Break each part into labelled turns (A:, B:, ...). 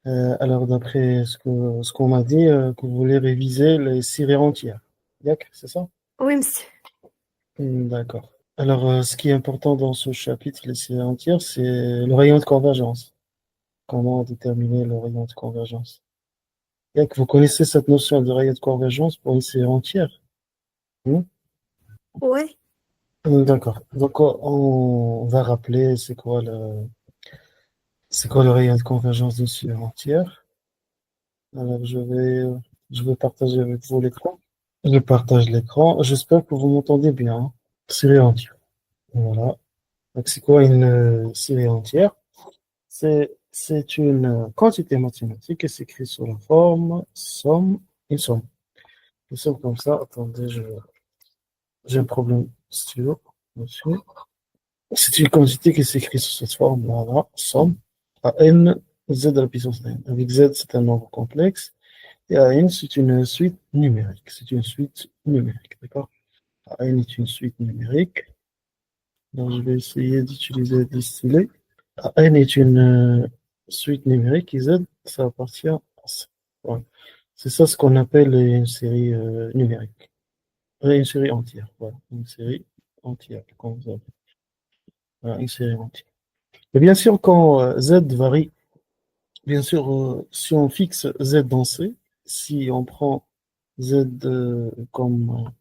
A: Alors, d'après ce qu'on m'a dit, que vous voulez réviser les séries entières. D'accord, c'est ça?
B: Oui, monsieur.
A: D'accord. Alors, ce qui est important dans ce chapitre, les séries entières, c'est le rayon de convergence. Comment déterminer le rayon de convergence? D'accord, vous connaissez cette notion de rayon de convergence pour une série entière? Hmm.
B: Oui.
A: D'accord. Donc, on va rappeler c'est quoi le rayon de convergence d'une série entière. Alors, je vais partager avec vous l'écran. Je partage l'écran. J'espère que vous m'entendez bien, hein. Série entière. Voilà. Donc, c'est quoi une série entière? C'est une quantité mathématique qui s'écrit sous la forme somme, une somme. Une somme comme ça. Attendez, j'ai un problème. Stylo. Monsieur. C'est une quantité qui s'écrit sous cette forme. Voilà. Somme. À n, z à la puissance n. Avec z, c'est un nombre complexe. Et à n, c'est une suite numérique. C'est une suite numérique. D'accord? A n est une suite numérique. Donc, je vais essayer d'utiliser des stylets. A n est une suite numérique et Z, ça appartient à C. Voilà. C'est ça ce qu'on appelle une série numérique. Une série entière. Voilà. Une série entière. Comme ça. Voilà, une série entière. Et bien sûr, quand Z varie, bien sûr, si on fixe Z dans C, si on prend Z comme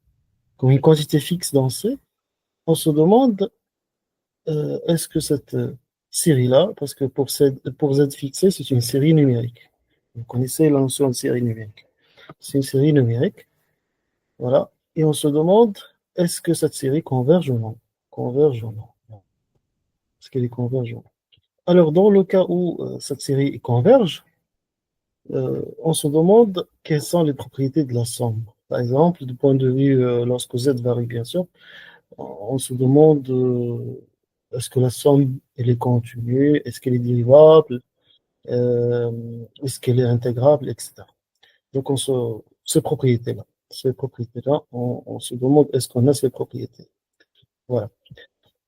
A: une quantité fixe dans C, on se demande est-ce que cette série-là, parce que pour Z fixé, c'est une série numérique. Vous connaissez la notion de série numérique. C'est une série numérique, voilà. Et on se demande, est-ce que cette série converge ou non? Converge ou non? Est-ce qu'elle est converge ou non? Alors, dans le cas où cette série converge, on se demande quelles sont les propriétés de la somme. Par exemple, du point de vue, lorsque Z varie, bien sûr, on se demande est-ce que la somme elle est continue, est-ce qu'elle est dérivable, euh, est-ce qu'elle est intégrable, etc. Donc ces propriétés-là, on se demande est-ce qu'on a ces propriétés. Voilà.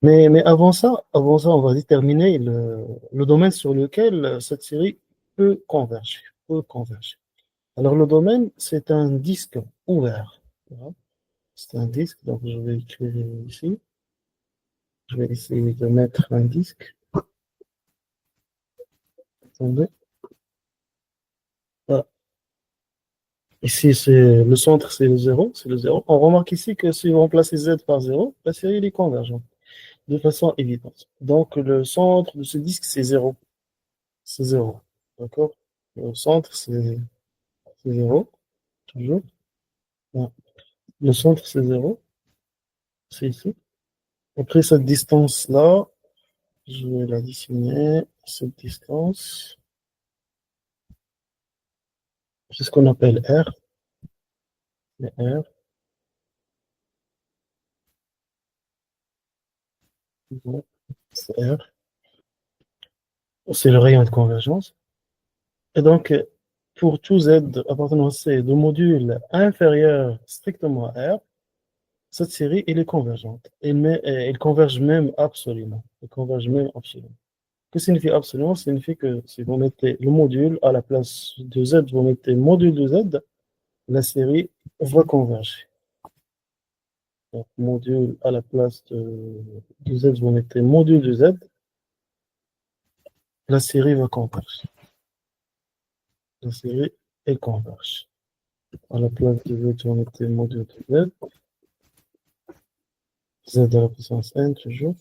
A: Mais avant ça, on va déterminer le domaine sur lequel cette série peut converger. Peut converger. Alors le domaine, c'est un disque ouvert. Voilà. C'est un disque, donc je vais écrire ici. Je vais essayer de mettre un disque. Attendez. Voilà. Ici, c'est le centre, c'est le zéro, c'est le zéro. On remarque ici que si vous remplacez z par zéro, la série elle est convergente de façon évidente. Donc le centre de ce disque, c'est zéro. C'est zéro. D'accord? Le centre, c'est zéro, toujours. Voilà. Le centre, c'est zéro, c'est ici. Après cette distance-là, je vais l'additionner. Cette distance, c'est ce qu'on appelle R. Et R, c'est R. C'est le rayon de convergence. Et donc, pour tout Z appartenant à C de module inférieur strictement à R, cette série, elle est convergente. Elle converge même absolument. Elle converge même absolument. Que signifie absolument? Ça signifie que si vous mettez le module à la place de Z, vous mettez module de Z, la série va converger. Donc, module à la place de Z, vous mettez module de Z, la série va converger. La série, elle converge. À la place de Z, vous mettez module de Z, Z à la puissance n, toujours.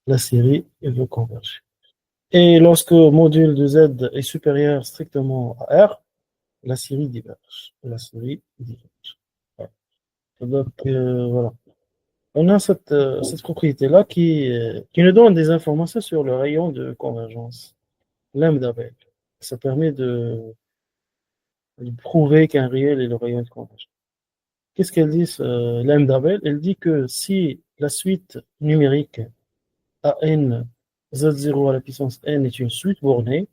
A: La série, elle va converger. Et lorsque module de Z est supérieur strictement à R, la série diverge. La série diverge. Voilà. Donc, voilà. On a cette propriété-là qui nous donne des informations sur le rayon de convergence, lambda belle. Ça permet de prouver qu'un réel est le rayon de convergence. Qu'est-ce qu'elle dit, lambda belle? Elle dit que si la suite numérique AN Z0 à la puissance n est une suite bornée,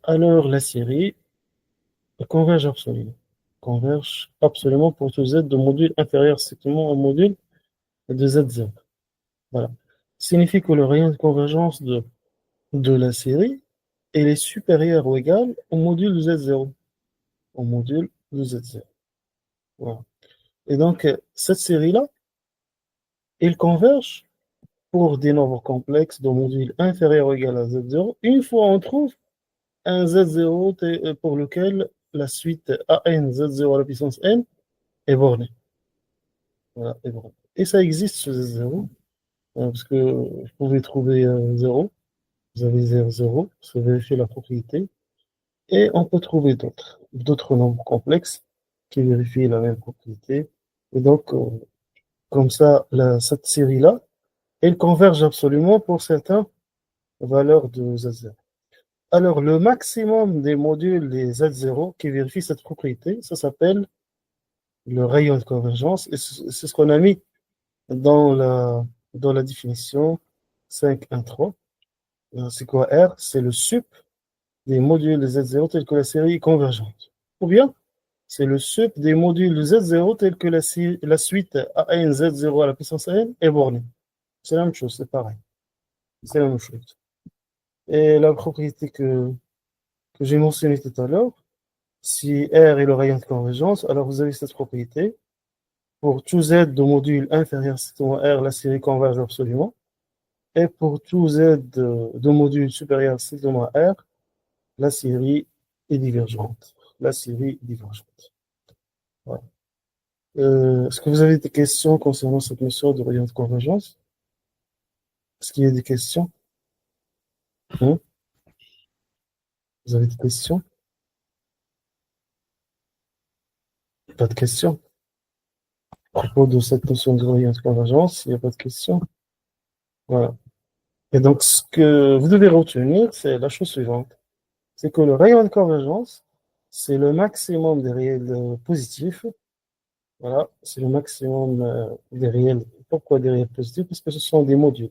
A: alors la série converge absolument. Converge absolument pour tout Z de module inférieur strictement au module de Z0. Voilà. Ça signifie que le rayon de convergence de la série, elle est supérieure ou égale au module de Z0. Au module de Z0. Voilà. Et donc, cette série-là, elle converge pour des nombres complexes de module inférieur ou égal à Z0, une fois on trouve un Z0 pour lequel la suite AN Z0 à la puissance N est bornée. Voilà, est bornée. Et ça existe ce Z0, parce que vous pouvez trouver 0, vous avez 0, 0, vous vérifiez la propriété, et on peut trouver d'autres nombres complexes qui vérifient la même propriété. Et donc, comme ça, cette série-là, elle converge absolument pour certaines valeurs de Z0. Alors, le maximum des modules des Z0 qui vérifient cette propriété, ça s'appelle le rayon de convergence, et c'est ce qu'on a mis dans la définition 5.1.3. C'est quoi R? C'est le sup des modules de Z0 tels que la série est convergente. Ou bien, c'est le sup des modules de Z0 tels que la suite AN Z0 à la puissance N est bornée. C'est la même chose, c'est pareil. C'est la même chose. Et la propriété que j'ai mentionnée tout à l'heure, si R est le rayon de convergence, alors vous avez cette propriété. Pour tout Z de module inférieur strictement R, la série converge absolument. Et pour tout Z de module supérieur strictement R, la série est divergente. La série est divergente. Voilà. Est-ce que vous avez des questions concernant cette notion de rayon de convergence? Est-ce qu'il y a des questions? Hein? Vous avez des questions? Pas de questions? À propos de cette notion de rayon de convergence, il n'y a pas de questions? Voilà. Et donc, ce que vous devez retenir, c'est la chose suivante. C'est que le rayon de convergence, c'est le maximum des réels positifs. Voilà, c'est le maximum des réels. Pourquoi des réels positifs? Parce que ce sont des modules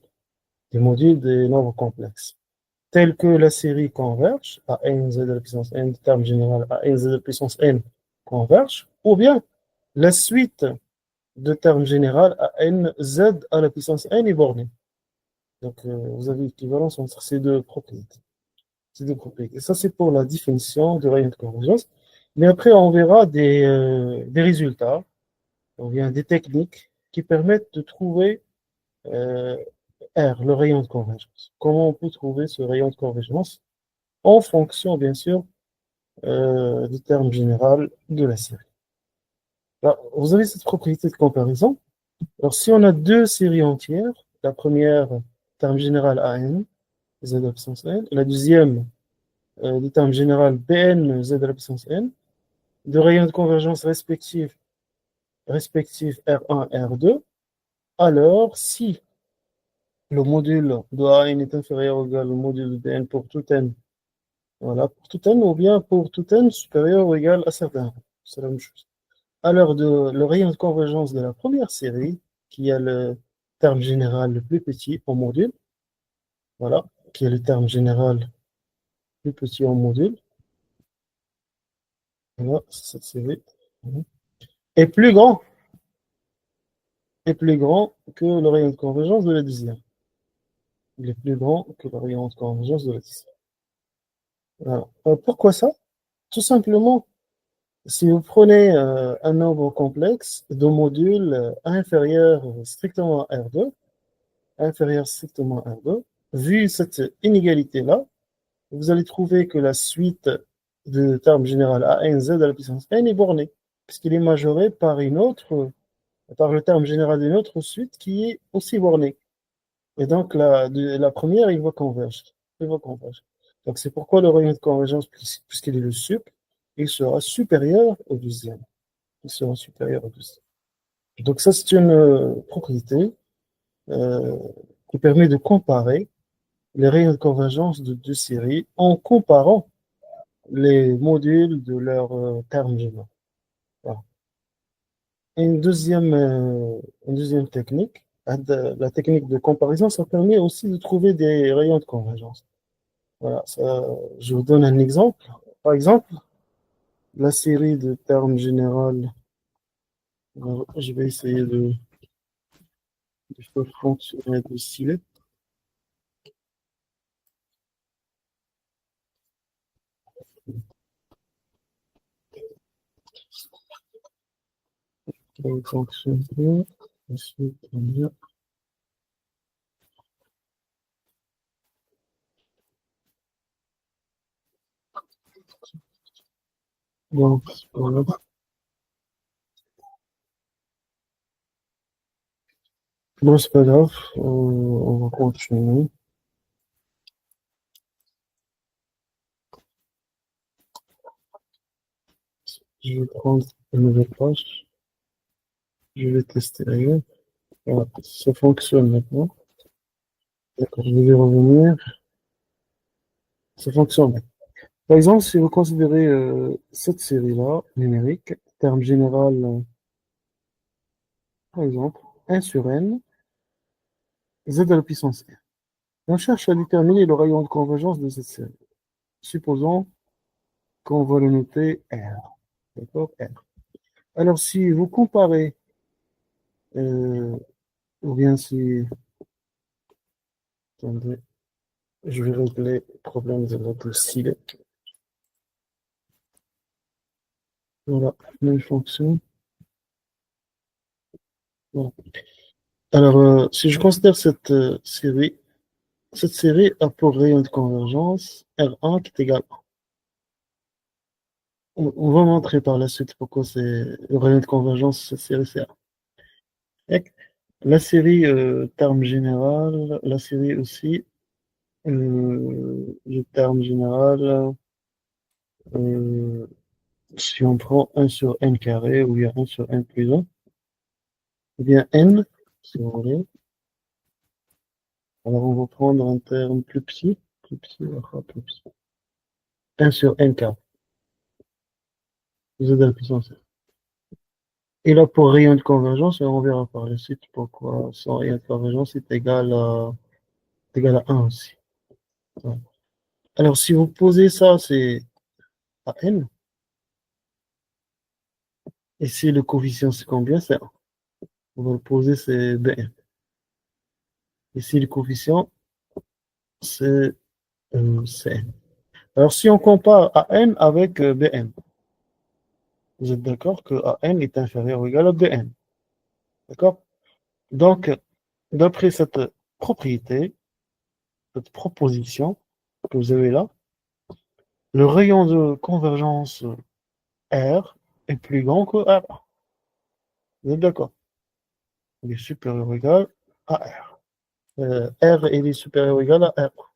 A: des nombres complexes, tels que la série converge à nz à la puissance n, de terme général à nz à la puissance n converge, ou bien la suite de termes général à nz à la puissance n est bornée. Donc, vous avez l'équivalence entre ces deux propriétés. Et ça, c'est pour la définition de rayon de convergence. Mais après, on verra des résultats, on vient des techniques qui permettent de trouver euh, R, le rayon de convergence. Comment on peut trouver ce rayon de convergence en fonction, bien sûr, du terme général de la série. Alors, vous avez cette propriété de comparaison. Alors, si on a deux séries entières, la première, terme général AN, Z à la puissance n, et la deuxième, du terme général Bn, Z à la puissance n, de rayons de convergence respectifs R1 et R2, alors si le module de AN est inférieur ou égal au module de Bn pour tout n, voilà, pour tout n, ou bien pour tout n supérieur ou égal à certain, c'est la même chose. Alors, le rayon de convergence de la première série, qui a le terme général le plus petit en module, voilà, qui est le terme général le plus petit en module, voilà, c'est cette série, est plus grand, est plus grand que le rayon de convergence de la deuxième. Il est plus grand que le rayon de convergence de la deuxième. Voilà. Pourquoi ça? Tout simplement, si vous prenez un nombre complexe de modules inférieur strictement à R2, inférieur strictement à R2, vu cette inégalité-là, vous allez trouver que la suite de terme général ANZ à la puissance n est bornée, puisqu'il est majoré par par le terme général d'une autre suite qui est aussi bornée. Et donc, la première, il va converger. Il va converger. Donc, c'est pourquoi le rayon de convergence, puisqu'il est le sup, il sera supérieur au deuxième. Il sera supérieur au deuxième. Donc, ça, c'est une propriété euh, qui permet de comparer les rayons de convergence de deux séries en comparant les modules de leurs termes généraux. Voilà. Et une deuxième technique, la technique de comparaison, ça permet aussi de trouver des rayons de convergence. Voilà, ça, je vous donne un exemple. Par exemple, la série de termes généraux, je vais essayer de faire fonctionner le stylet. Donc, fonction 2. Ensuite, on a donc, voilà. Bon, c'est pas grave, on va continuer. Je vais prendre une nouvelle page. Je vais tester ailleurs. Voilà, ça fonctionne maintenant. D'accord, je vais revenir. Ça fonctionne. Par exemple, si vous considérez cette série-là, numérique, terme général, par exemple, 1 sur n, z à la puissance n. On cherche à déterminer le rayon de convergence de cette série. Supposons qu'on va le noter R. D'accord? R. Alors, si vous comparez, euh, ou bien si, attendez, je vais régler le problème de votre stylet. Voilà, même fonction. Voilà. Alors, si je considère cette série a pour rayon de convergence R1 qui est égal à 1. On va montrer par la suite pourquoi c'est le rayon de convergence de cette série c'est 1. Et la série terme général, la série aussi, le terme général, euh, si on prend 1 sur n carré, ou il y a 1 sur n plus 1, ou bien n, si vous voulez. Alors on va prendre un terme plus petit, enfin, plus petit. 1 sur n carré, z à la puissance n. Et là, pour rayon de convergence, on verra par la suite pourquoi son rayon de convergence est égal à 1 aussi. Ouais. Alors, si vous posez ça, c'est à n. Et si le coefficient, c'est combien? C'est 1. On va le poser, c'est Bn. Et si le coefficient, c'est Cn. Alors, si on compare An avec Bn, vous êtes d'accord que An est inférieur ou égal à Bn. D'accord? Donc, d'après cette propriété, cette proposition que vous avez là, le rayon de convergence R est plus grand que R. Vous êtes d'accord? Il est supérieur ou égal à R. R il est supérieur ou égal à R.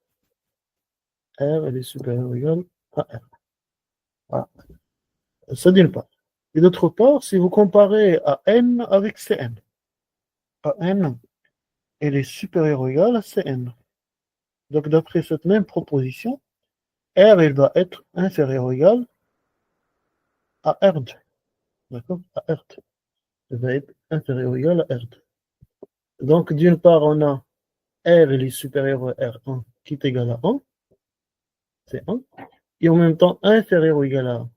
A: R il est supérieur ou égal à R. Voilà. Ça d'une part. Et d'autre part, si vous comparez à N avec Cn, à N, elle est supérieure ou égale à Cn. Donc d'après cette même proposition, R elle va être inférieure ou égale à R2. D'accord? À R2. Elle va être inférieure ou égale à R2. Donc d'une part, on a R il est supérieur à R1 qui est égal à 1, c'est 1, et en même temps inférieur ou égal à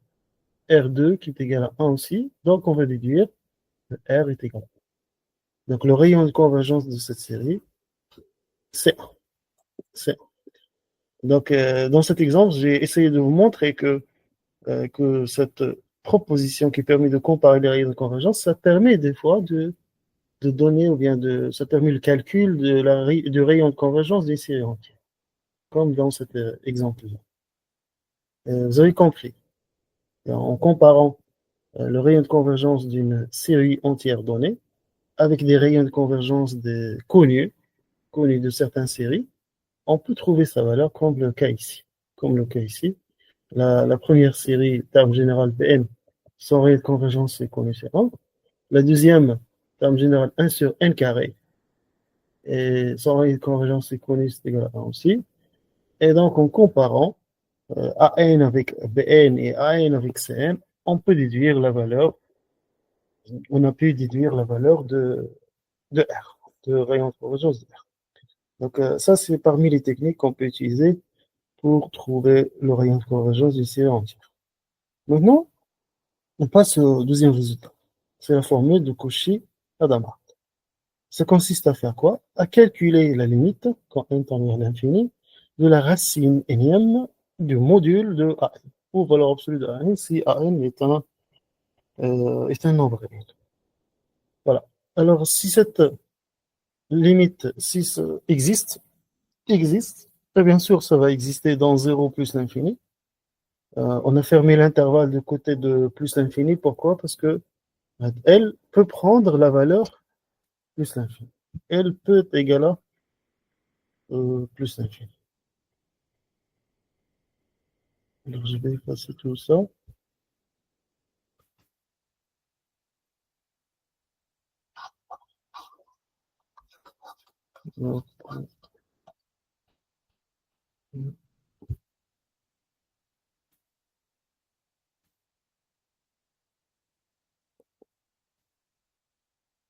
A: R2 qui est égal à 1 aussi, donc on va déduire que R est égal à 1. Donc le rayon de convergence de cette série, c'est 1. C'est 1. Donc dans cet exemple, j'ai essayé de vous montrer que cette proposition qui permet de comparer les rayons de convergence, ça permet des fois de donner, ou bien ça permet le calcul du rayon de convergence des séries entières, comme dans cet exemple-là. Vous avez compris. En comparant le rayon de convergence d'une série entière donnée avec des rayons de convergence connus de certaines séries, on peut trouver sa valeur comme le cas ici. Comme le cas ici. La première série, terme général Bn, son rayon de convergence est connu, c'est 1. La deuxième, terme général 1 sur n carré, et son rayon de convergence est connu, c'est égal à 1 aussi. Et donc, en comparant AN avec Bn et AN avec Cn, on peut déduire la valeur on a pu déduire la valeur de R, de rayon de convergence de R. Donc ça, c'est parmi les techniques qu'on peut utiliser pour trouver le rayon de convergence d'une série entière. Maintenant, on passe au deuxième résultat. C'est la formule de Cauchy-Hadamard. Ça consiste à faire quoi? À calculer la limite, quand n tend vers l'infini, de la racine énième du module de A. ou valeur absolue de AN si AN est un nombre réel. Voilà. Alors, si cette limite 6 existe, et bien sûr, ça va exister dans 0 plus l'infini. On a fermé l'intervalle du côté de plus l'infini. Pourquoi? Parce que elle peut prendre la valeur plus l'infini. Elle peut être égale à plus l'infini. Alors, je vais effacer tout ça. Alors,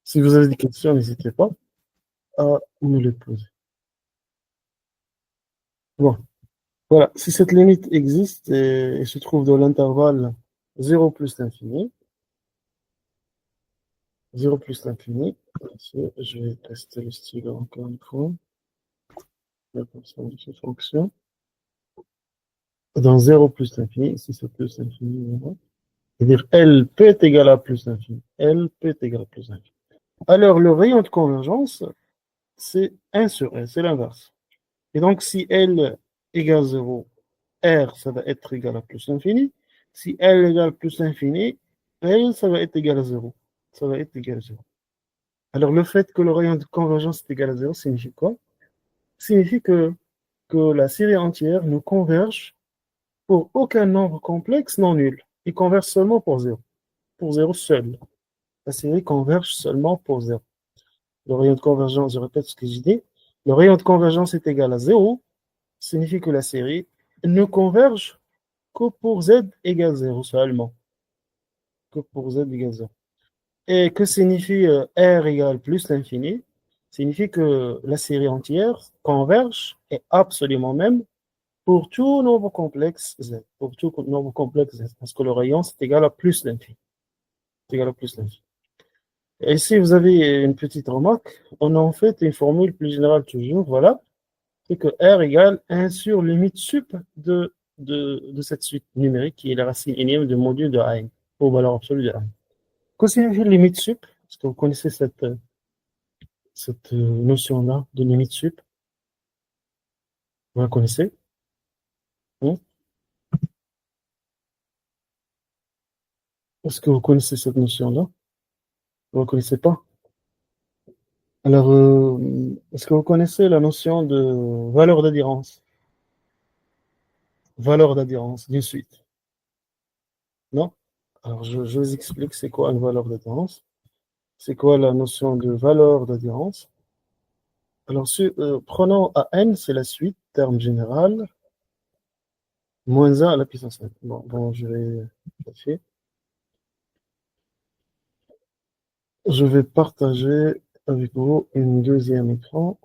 A: si vous avez des questions, n'hésitez pas à me les poser. Bon, voilà. Si cette limite existe et se trouve dans l'intervalle 0 plus l'infini, 0 plus l'infini, je vais tester le stylo encore une fois. La fonction. Dans 0 plus l'infini, si c'est plus l'infini, voilà. C'est-à-dire L peut être égal à plus l'infini. L peut être égal à plus l'infini. Alors, le rayon de convergence, c'est 1 sur L, c'est l'inverse. Et donc, si L égale 0, R, ça va être égal à plus l'infini. Si L égale plus l'infini, L, ça va être égal à 0. Ça va être égal à 0. Alors, le fait que le rayon de convergence est égal à 0 signifie quoi? Signifie que la série entière ne converge pour aucun nombre complexe non nul. Il converge seulement pour 0. Pour 0 seul. La série converge seulement pour 0. Le rayon de convergence, je répète ce que j'ai dit, le rayon de convergence est égal à 0, signifie que la série ne converge que pour z égale 0 seulement. Que pour z égale 0. Et que signifie r égale plus l'infini? Signifie que la série entière converge et absolument même pour tout nombre complexe z. Pour tout nombre complexe z. Parce que le rayon, c'est égal à plus l'infini. C'est égal à plus l'infini. Et si vous avez une petite remarque, on a en fait une formule plus générale toujours, voilà, c'est que R égale 1 sur limite sup de cette suite numérique qui est la racine énième du module de AN, ou valeur absolue de AN. Que signifie limite sup? Est-ce que vous connaissez cette notion-là de limite sup? Vous la connaissez? Hein? Est-ce que vous connaissez cette notion-là? Vous ne la connaissez pas? Alors, est-ce que vous connaissez la notion de valeur d'adhérence? Valeur d'adhérence d'une suite? Non? Alors, je vous explique c'est quoi une valeur d'adhérence. C'est quoi la notion de valeur d'adhérence? Alors, prenons AN, c'est la suite, terme général, moins 1 à la puissance n. Bon, je vais vérifier. Je vais partager avec vous une deuxième écran.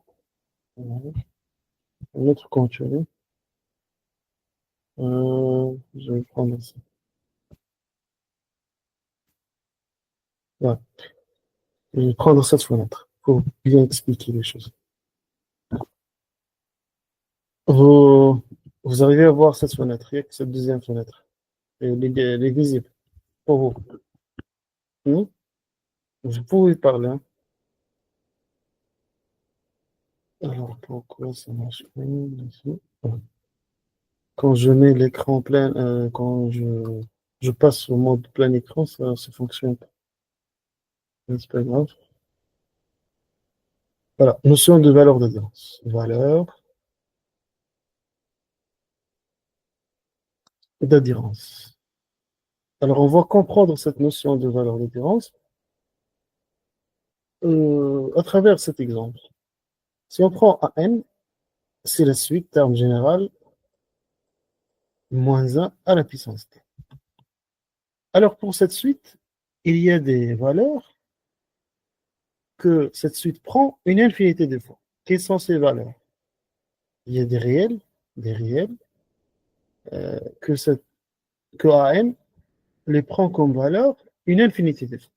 A: Voilà. Un autre contenu. Je vais prendre ça. Voilà. Je vais prendre cette fenêtre pour bien expliquer les choses. Vous, vous arrivez à voir cette fenêtre, il y a que cette deuxième fenêtre. Et elle est visible pour vous. Hmm? Vous pouvez parler. Hein. Alors, pourquoi ça marche pas ici? Quand je mets l'écran plein, quand je passe au mode plein écran, ça fonctionne pas. C'est pas grave. Voilà, notion de valeur d'adhérence. Valeur d'adhérence. Alors, on va comprendre cette notion de valeur d'adhérence à travers cet exemple. Si on prend AN, c'est la suite, terme général, moins 1 à la puissance t. Alors, pour cette suite, il y a des valeurs que cette suite prend une infinité de fois. Quelles sont ces valeurs? Il y a des réels que, que AN les prend comme valeur une infinité de fois.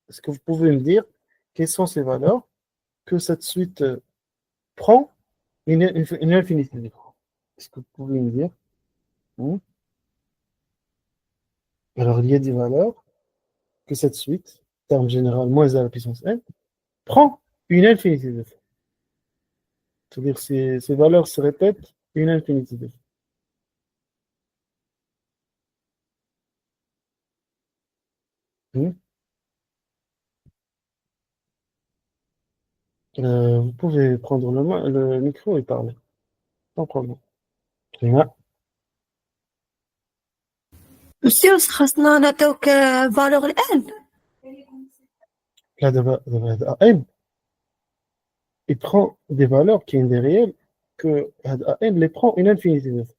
A: Est-ce que vous pouvez me dire quelles sont ces valeurs que cette suite prend une infinité de fois? Est-ce que vous pouvez me dire? Hein? Alors, il y a des valeurs que cette suite, terme général moins à la puissance n, prend une infinité de fois. C'est-à-dire que ces valeurs se répètent une infinité de fois. Hmm. Vous pouvez prendre le micro et parler, sans problème. Là,
B: Monsieur, خاصنا نعطيوك فالور الآن.
A: là, n, il prend des valeurs qui sont des réels que n les prend une infinité de fois.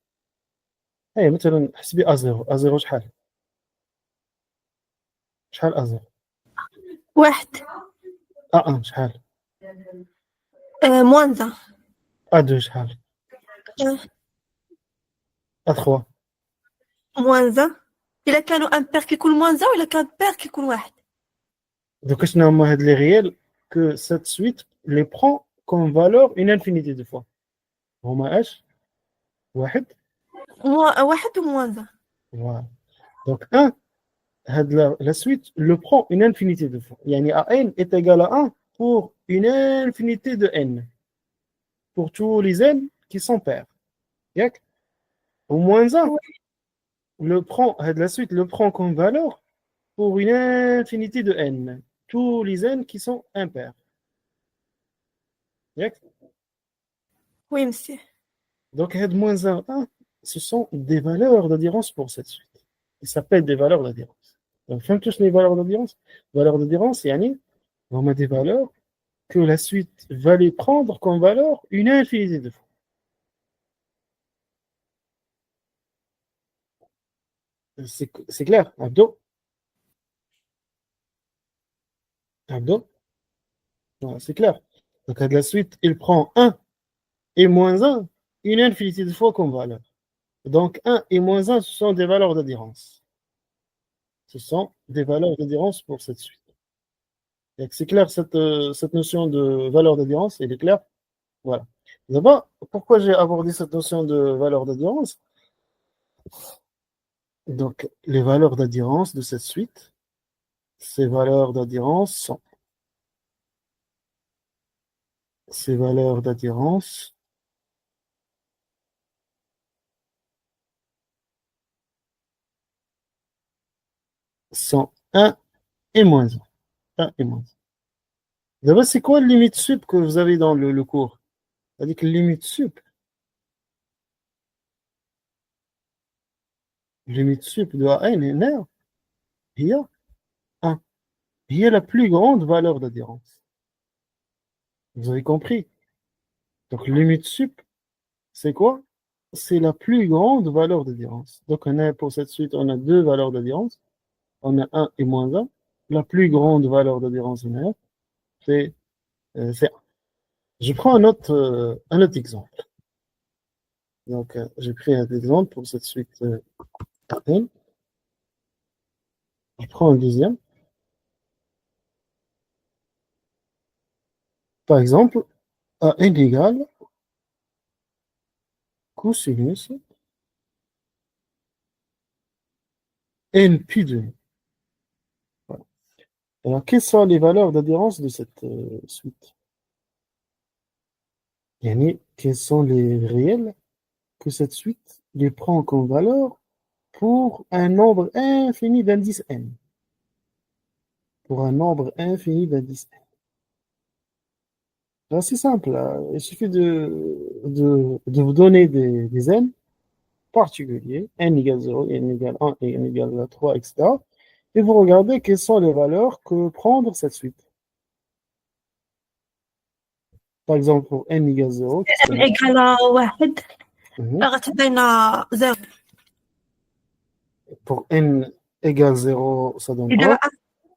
A: Hey, مثلا حسبي A0 A0 شحال A0
B: واحد.
A: A1 شحال
B: موان 1.
A: A2 شحال A3
B: موان 1. إلا كانوا ان بير كيكون موان 1 وإلا كان بير كيكون واحد.
A: donc شنو هما هاد les réels que cette suite les prend comme valeur une infinité de fois هما اش واحد
B: واحد وموان 1.
A: voilà donc 1 la suite le prend une infinité de fois يعني n est égal à 1 pour une infinité de n pour tous les n qui sont pairs ياك au moins 1 la suite le prend comme valeur pour une infinité de n tous les n qui sont impairs ياك
B: وي مسيو.
A: donc head moins 1 ce sont des valeurs d'adhérence pour cette suite ils s'appellent des valeurs d'adhérence donc فهمتوا شنو هي valeurs d'adhérence valeurs d'adhérence يعني هما des valeurs que la suite va les prendre comme valeur une infinité de fois. C'est clair, Abdo? Abdo? Ouais, c'est clair. Donc, à de la suite, il prend 1 et moins 1 une infinité de fois comme valeur. Donc, 1 et moins 1, ce sont des valeurs d'adhérence. Ce sont des valeurs d'adhérence pour cette suite. C'est clair, cette notion de valeur d'adhérence, elle est claire? Voilà. D'abord, pourquoi j'ai abordé cette notion de valeur d'adhérence? Donc, les valeurs d'adhérence de cette suite, ces valeurs d'adhérence sont ces valeurs d'adhérence sont 1 et moins 1. 1 et moins 1. D'abord, c'est quoi la limite sup que vous avez dans le cours? C'est-à-dire que la limite sup de AN et NR, il y a 1. Il y a la plus grande valeur d'adhérence. Vous avez compris? Donc, limite sup, c'est quoi? C'est la plus grande valeur d'adhérence. Donc, pour cette suite, on a deux valeurs d'adhérence. On a 1 et moins 1. La plus grande valeur d'adhérence en R, c'est 1. Je prends un autre exemple. Donc, j'ai pris un exemple pour cette suite AN. Je prends un deuxième. Par exemple, AN égale cosinus NP de n. Voilà. Alors, quelles sont les valeurs d'adhérence de cette suite? Yani, quels sont les réels que cette suite les prend comme valeur pour un nombre infini d'indices n? Pour un nombre infini d'indices n. C'est simple. Il suffit de vous donner des n particuliers, n égale 0, n égale 1, et n égale 3, etc. Et vous regardez quelles sont les valeurs que prendre cette suite. Par exemple, pour n égale 0,
B: n égale واحد
A: Mhm.
B: غتعطينا 0.
A: Pour n égale 0, ça donne
B: égale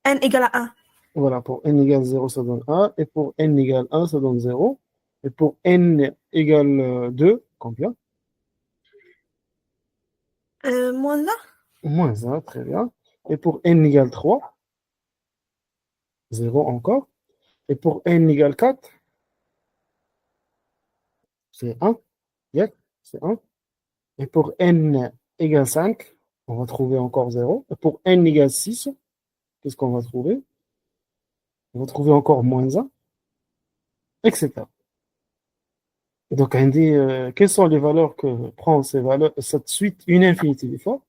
A: 1.
B: 1. n égale 1.
A: Voilà, pour n égale 0, ça donne 1. Et pour n égale 1, ça donne 0. Et pour n égale 2, combien?
B: moins 1.
A: Moins 1, très bien. Et pour n égale 3, 0 encore. Et pour n égale 4, c'est 1. Yeah, c'est 1. Et pour n égale 5, On va trouver encore 0. Et pour n égale 6, qu'est-ce qu'on va trouver? On va trouver encore moins 1, etc. Et donc, on dit, quelles sont les valeurs que prend cette suite une infinité de fois?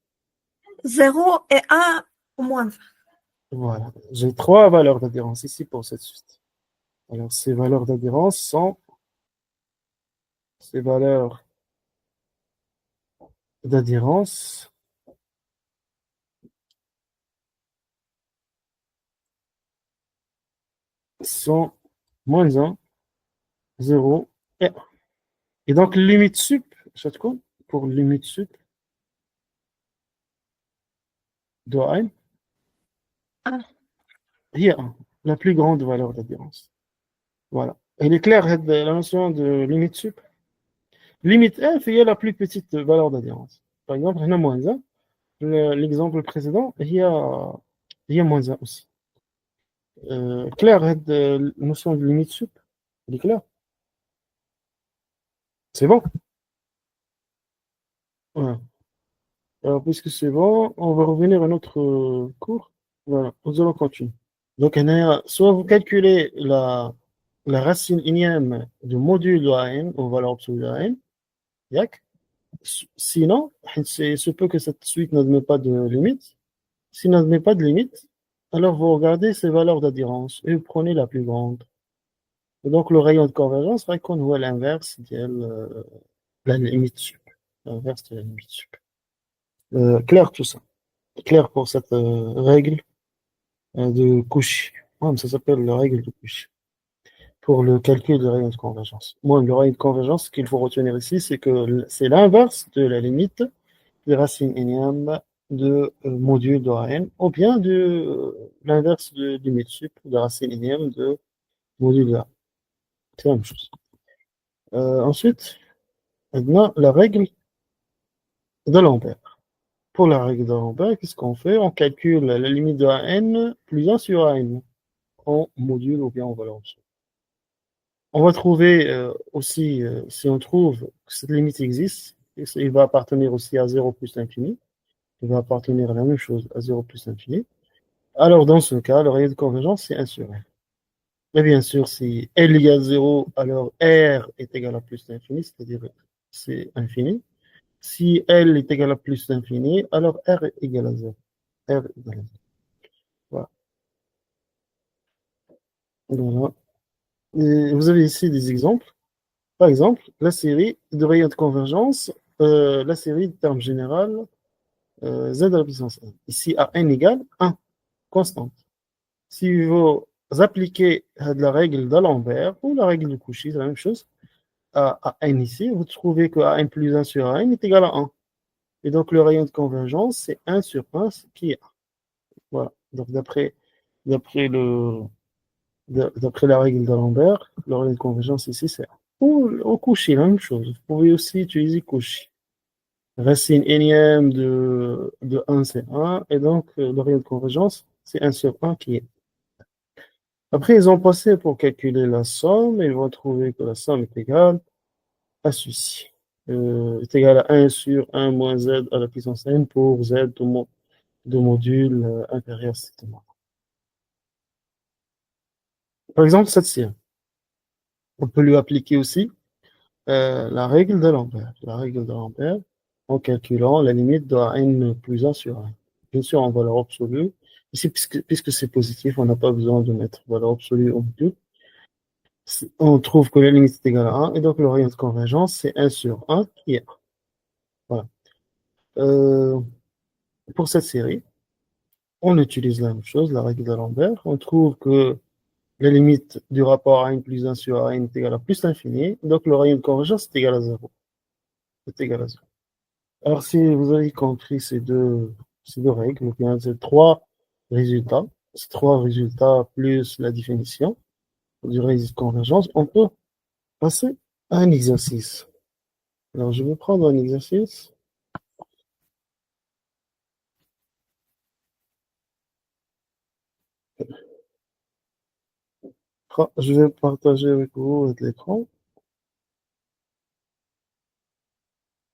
B: 0 et 1 ou moins 1.
A: Voilà. J'ai trois valeurs d'adhérence ici pour cette suite. Alors, ces valeurs d'adhérence sont moins 1, 0 et 1. Et donc, limite sup, شتكون pour limite sup de n, هي 1, la plus grande valeur d'adhérence. Voilà. Elle est claire, la notion de limite sup. Limite f, est la plus petite valeur d'adhérence. Par exemple, on a moins 1. L'exemple précédent, il y a moins 1 aussi. Claire, la notion de limite sup, elle est claire. C'est bon? Ouais. Alors, puisque c'est bon, on va revenir à notre cours. Voilà, nous allons continuer. Donc, soit vous calculez la racine énième du module de n, ou valeur absolue de n, yak. Sinon, il se peut que cette suite n'admet pas de limite. S'il n'admet pas de limite, alors vous regardez ces valeurs d'adhérence et vous prenez la plus grande. Et donc, le rayon de convergence sera qu'on voit l'inverse de la limite sup. L'inverse de la limite sup. Clair tout ça. Clair pour cette règle de Cauchy. Ouais, mais ça s'appelle la règle de Cauchy. Pour le calcul de rayon de convergence. Moi, le rayon de convergence, ce qu'il faut retenir ici, c'est que c'est l'inverse de la limite des racines énièmes de module de n, ou bien de l'inverse de limite sup de racine énième de module de a. C'est la même chose. Ensuite, maintenant, la règle de Lambert. Pour la règle de Lambert, qu'est-ce qu'on fait? On calcule la limite de n plus 1 sur n en module ou bien en valeur absolue. On va trouver aussi, si on trouve que cette limite existe, il va appartenir aussi à 0 plus l'infini. Il va appartenir à la même chose, à 0 plus l'infini. Alors, dans ce cas, le rayon de convergence, c'est 1 sur n. Et bien sûr, si L égale 0, alors R est égal à plus l'infini, c'est-à-dire c'est infini. Si L est égal à plus l'infini, alors R est égal à 0. R est égal à 0. Voilà. Voilà. Et vous avez ici des exemples. Par exemple, la série de rayons de convergence, la série de termes général, z à la puissance n. Ici, à n égale 1, constante. Si vous appliquez la règle d'Alembert ou la règle de Cauchy, c'est la même chose, à n ici, vous trouvez que n plus 1 sur n est égal à 1. Et donc, le rayon de convergence, c'est 1 sur 1, ce qui est 1. Voilà. Donc, d'après la règle d'Alembert, le rayon de convergence ici, c'est 1. Ou au Cauchy, la même chose. Vous pouvez aussi utiliser Cauchy. Racine énième de 1, c'est 1. Et donc, le rayon de convergence, c'est 1 sur 1 qui est. Après, ils ont passé pour calculer la somme et ils vont trouver que la somme est égale à ceci. Est égal à 1 sur 1 moins z à la puissance n pour z de module inférieur strictement. Par exemple, cette série. On peut lui appliquer aussi la règle de Lambert. La règle de Lambert en calculant la limite de n plus 1 sur 1. Bien sûr, en valeur absolue. Ici, puisque c'est positif, on n'a pas besoin de mettre valeur absolue au module. On trouve que la limite est égale à 1, et donc le rayon de convergence, c'est 1 sur 1 qui est 1. Voilà. Pour cette série, on utilise la même chose, la règle de Lambert. On trouve que la limite du rapport à n plus 1 sur n est égale à plus l'infini, donc le rayon de convergence est égal à 0. C'est égal à 0. Alors, si vous avez compris ces deux règles, ou bien ces trois résultats plus la définition du rayon de convergence, on peut passer à un exercice. Alors, je vais prendre un exercice. Je vais partager avec vous l'écran.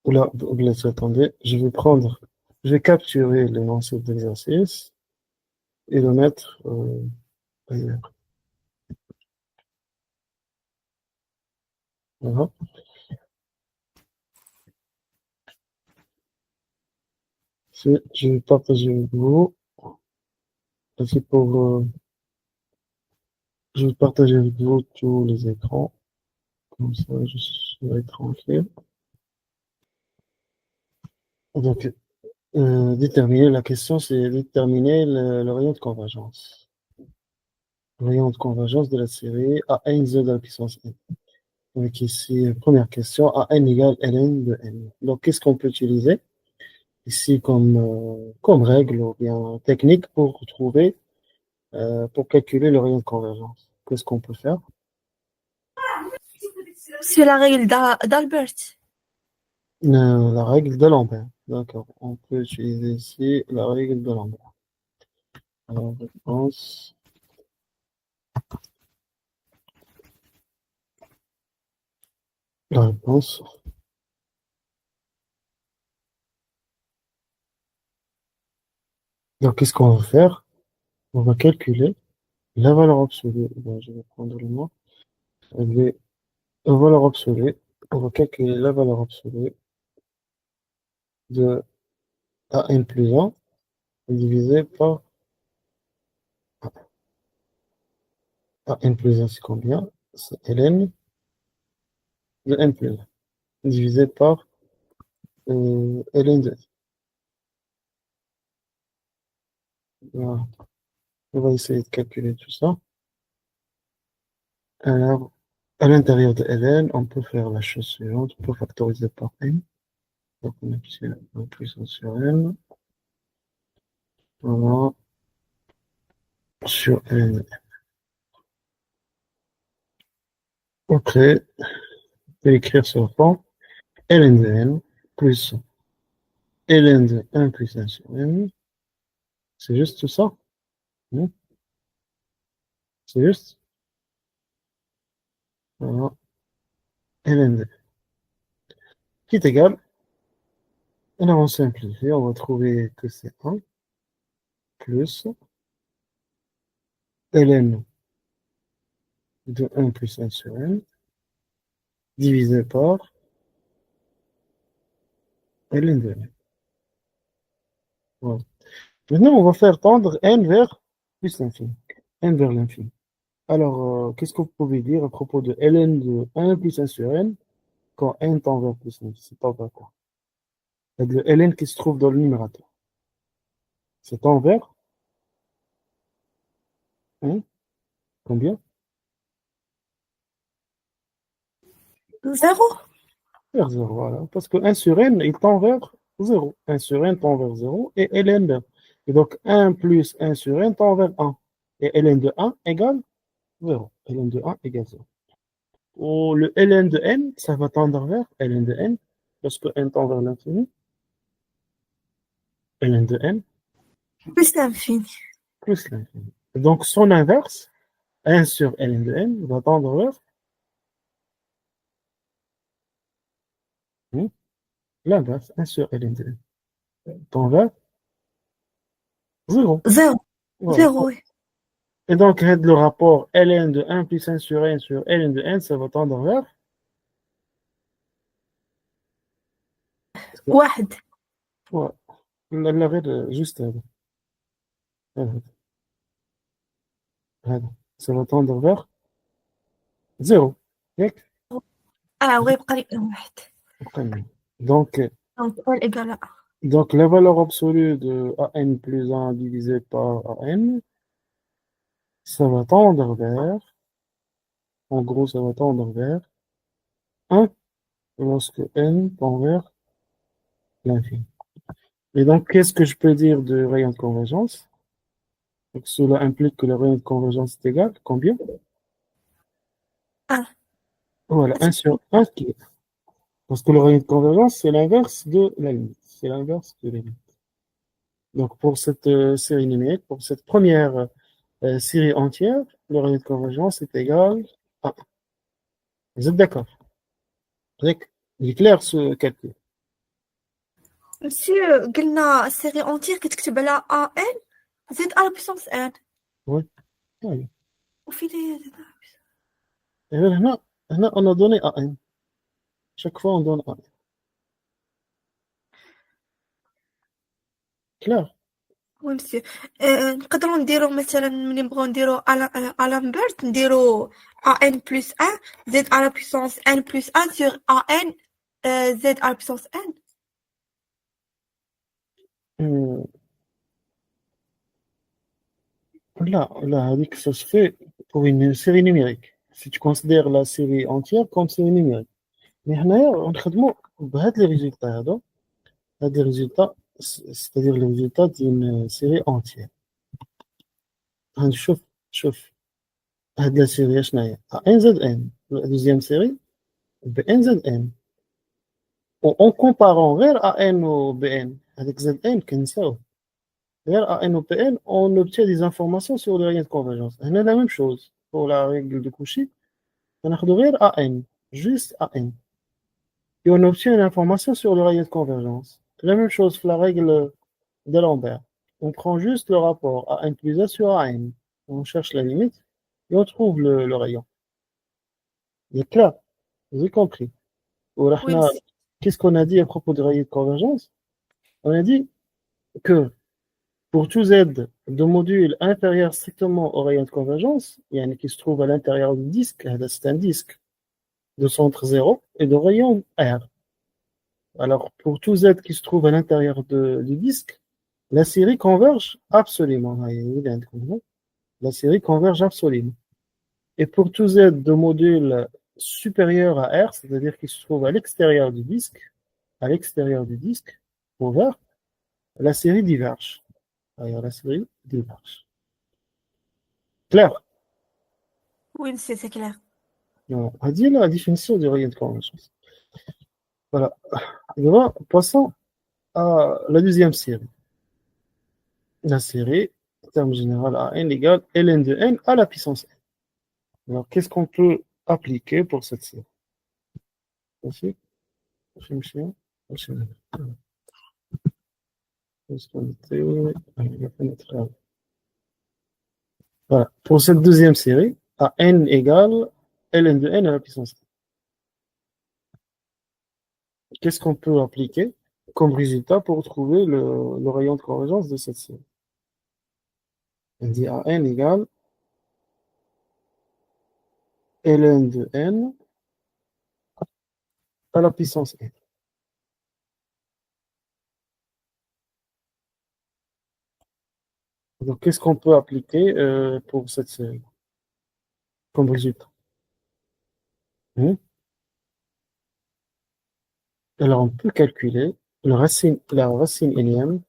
A: Oula, attendez, je vais prendre Je vais capturer l'énoncé d'exercice et le mettre ailleurs. Voilà. Je vais partager avec vous. C'est pour, je vais partager avec vous tous les écrans. Comme ça, je serai tranquille. Donc, déterminer, la question, c'est déterminer le rayon de convergence. Le rayon de convergence de la série ANZ à la puissance n. Donc ici, première question, AN égale Ln de n. Donc, qu'est-ce qu'on peut utiliser ici comme règle ou bien technique pour trouver, pour calculer le rayon de convergence? Qu'est-ce qu'on peut faire?
B: C'est la règle d'Albert.
A: La règle de Lambert. D'accord. On peut utiliser ici la règle de Lambert. Alors, réponse. La réponse. Donc, qu'est-ce qu'on va faire? On va calculer la valeur absolue. Bon, je vais prendre le mot. La valeur absolue. On va calculer la valeur absolue de AN plus 1 divisé par AN plus 1, c'est combien? C'est Ln de N plus 1 divisé par Ln de N. Voilà. On va essayer de calculer tout ça. Alors, à l'intérieur de Ln, on peut faire la chose suivante. On peut factoriser par n. Donc, on obtient la puissance sur n. Voilà. Sur n. Ok. Je vais écrire sur le fond. Ln de n plus Ln de 1 plus 1 sur n. C'est juste tout ça? Non? C'est juste? Voilà. Ln de n. Qui est égal. Alors, on simplifie. On va trouver que c'est 1 plus Ln de 1 plus 1 sur n divisé par Ln de n. Voilà. Maintenant, on va faire tendre n vers plus l'infini. N vers l'infini. Alors, qu'est-ce que vous pouvez dire à propos de ln de 1 plus 1 sur n quand n tend vers plus l'infini? C'est tend vers quoi? C'est le ln qui se trouve dans le numérateur. C'est tend vers hein, combien?
B: Zéro.
A: Vers 0, voilà. Parce que 1 sur n, il tend vers 0. 1 sur n tend vers 0 et ln vers. Et donc, 1 plus 1 sur n tend vers 1. Et ln de 1 égale 0. Ln de 1 égale 0. Ou le ln de n, ça va tendre vers ln de n, parce que n tend vers l'infini. Ln de n
B: Plus l'infini.
A: plus l'infini. Donc, son inverse, 1 sur ln de n, va tendre vers l'inverse, 1 sur ln de n. Tend vers 0.
B: Zéro.
A: Voilà.
B: Zéro, oui.
A: Et donc, le rapport ln de 1 plus 1 sur n sur ln de n, ça va tendre vers
B: واحد.
A: ouais. Juste ça va tendre vers 0.
B: وغيبقى لي واحد.
A: Donc,
B: Donc, n égale à 1.
A: donc, la valeur absolue de AN plus 1 divisé par AN, ça va tendre vers, en gros, ça va tendre vers 1 lorsque n tend vers l'infini. Et donc, qu'est-ce que je peux dire de rayon de convergence? Donc, cela implique que le rayon de convergence est égal, combien?
B: 1.
A: Voilà, 1 sur 1 qui est. Parce que le rayon de convergence, c'est l'inverse de la limite. C'est l'inverse de la limite. Donc, pour cette série numérique, pour cette première série entière, le rayon de convergence est égal à 1. Vous êtes d'accord? Il est clair ce calcul.
B: monsieur, قلنا série entière كتكتب على AN Z à la puissance N.
A: Oui. Oui.
B: وفين هي Z؟
A: Et là, on a donné AN. Chaque fois, on donne AN. Clair?
B: وي مسيو. نقدروا نديرو مثلا ملي نبغيو نديرو الامبرت نديرو ان بلس ان زد على بيسونس ان بلس ان سور ان زد على بيسونس ان.
A: Hmm. Là, هذيك ça se fait pour une série numérique. Si tu considères la série entière comme série numérique. Mais هنايا نخدموا بهاد les résultats هادو. هاد les résultats, c'est-à-dire les résultats d'une série entière. شوف هاد la série شنو هي؟ ان زد ان. La deuxième série ب ان زد ان. En comparant غير ان و بي ان هذيك زد ان كنساوه. غير ان و بي ان on obtient des informations sur les règles de convergence. هنا la même chose pour la règle de Cauchy. غناخدو غير ان juste ان. Et on obtient une information sur le rayon de convergence. La même chose pour la règle de Lambert. On prend juste le rapport A n plus 1 sur A n. On cherche la limite et on trouve le rayon. Il est clair. Vous avez compris.
B: وي مسيو.
A: Qu'est-ce qu'on a dit à propos du rayon de convergence? On a dit que pour tout z de module inférieur strictement au rayon de convergence, qui se trouve à l'intérieur du disque, c'est un disque de centre 0 et de rayon R. Alors, pour tout z qui se trouve à l'intérieur du disque, la série converge absolument. La série converge absolument. Et pour tout z de module supérieur à R, c'est-à-dire qui se trouve à l'extérieur du disque, ouvert, la série diverge. Alors, la série diverge. Clair?
B: وي مسيو سي كلير.
A: Voilà. On dit la définition du rayon de convergence. Voilà. Alors, passons à la deuxième série. La série, en termes général, à n égale ln de n à la puissance n. Alors, qu'est-ce qu'on peut appliquer pour cette série? Aussi, voilà. Pour cette deuxième série, à n égale ln de n à la puissance n. Qu'est-ce qu'on peut appliquer comme résultat pour trouver le rayon de convergence de cette série? On dit à n égale ln de n à la puissance n. Donc, qu'est-ce qu'on peut appliquer pour cette série comme résultat? Alors, on peut calculer la racine énième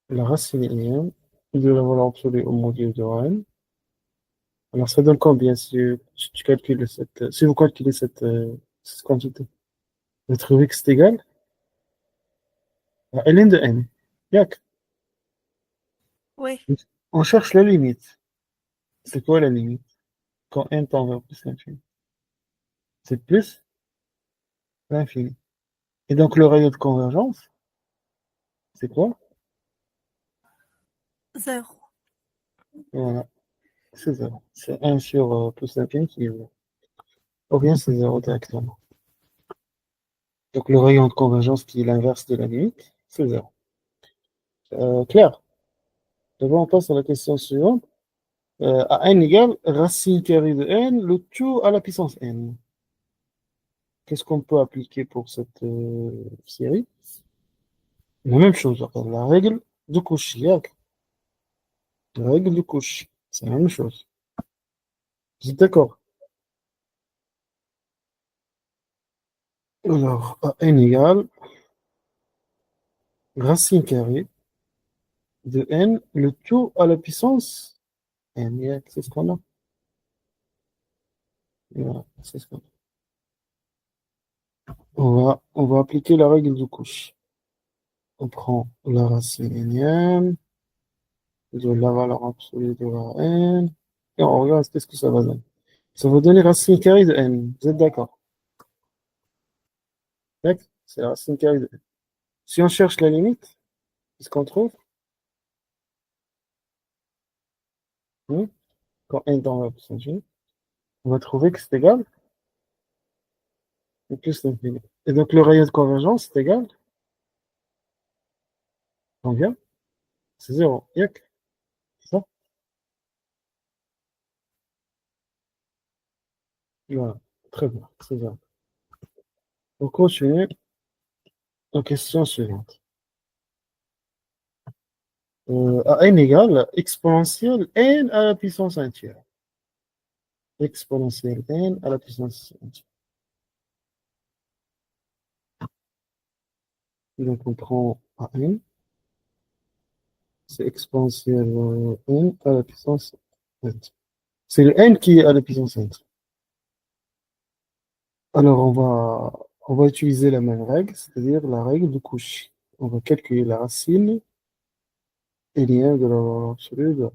A: de la valeur absolue au module de n. Alors, ça donne combien si tu calcules si vous calculez cette quantité? Vous trouvez que c'est égal à ln de n. Yak.
B: وي
A: On cherche la limite. C'est quoi la limite? Quand n tend vers plus l'infini. C'est plus l'infini. Et donc, le rayon de convergence, c'est quoi?
B: زيرو.
A: Voilà, c'est 0. C'est 1 sur plus l'infini qui est 0. Ou bien c'est 0 directement. Donc, le rayon de convergence qui est l'inverse de la limite, c'est 0. Clair? D'abord, on passe à la question suivante. À n égale racine carrée de n, le tout à la puissance n. Qu'est-ce qu'on peut appliquer pour cette série? La même chose, la règle de Cauchy. La règle de Cauchy, c'est la même chose. Vous êtes d'accord? Alors, à n égale racine carrée de n, le tout à la puissance n. C'est ce qu'on a. Voilà, c'est ce qu'on a. On va appliquer la règle de Cauchy. On prend la racine énième de la valeur absolue de la n. Et on regarde qu'est-ce que ça va donner. Ça va donner racine carrée de n. Vous êtes d'accord? C'est la racine carrée de n. Si on cherche la limite, qu'est-ce qu'on trouve? Hmm, quand n tend vers la puissance j, on va trouver que c'est égal à plus l'infini. Et donc le rayon de convergence, c'est égal, combien? C'est 0. Yak, c'est ça? Voilà. Très bien, très bien. On continue aux questions suivantes. À n égale exponentielle n à la puissance 1 tiers. Exponentielle n à la puissance 1 tiers. Donc on prend à n, c'est exponentielle n à la puissance 1 tiers. C'est le n qui est à la puissance 1 tiers. Alors on va utiliser la même règle, c'est-à-dire la règle de Cauchy. On va calculer la racine et lien de la valeur absolue de,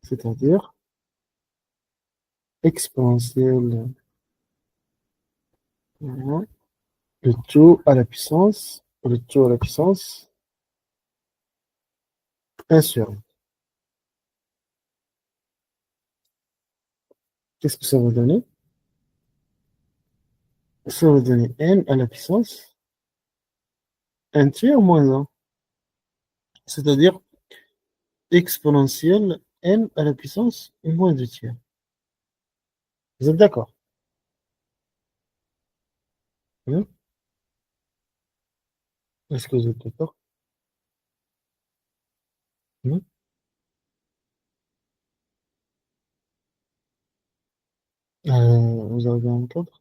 A: c'est-à-dire exponentielle hein, le taux à la puissance 1 sur n. Qu'est-ce que ça va donner? Ça va donner n à la puissance 1 tiers moins 1, c'est-à-dire exponentielle n à la puissance moins 2 tiers. Vous êtes d'accord? Hein? Est-ce que vous êtes d'accord? Hein? Vous avez un cadre?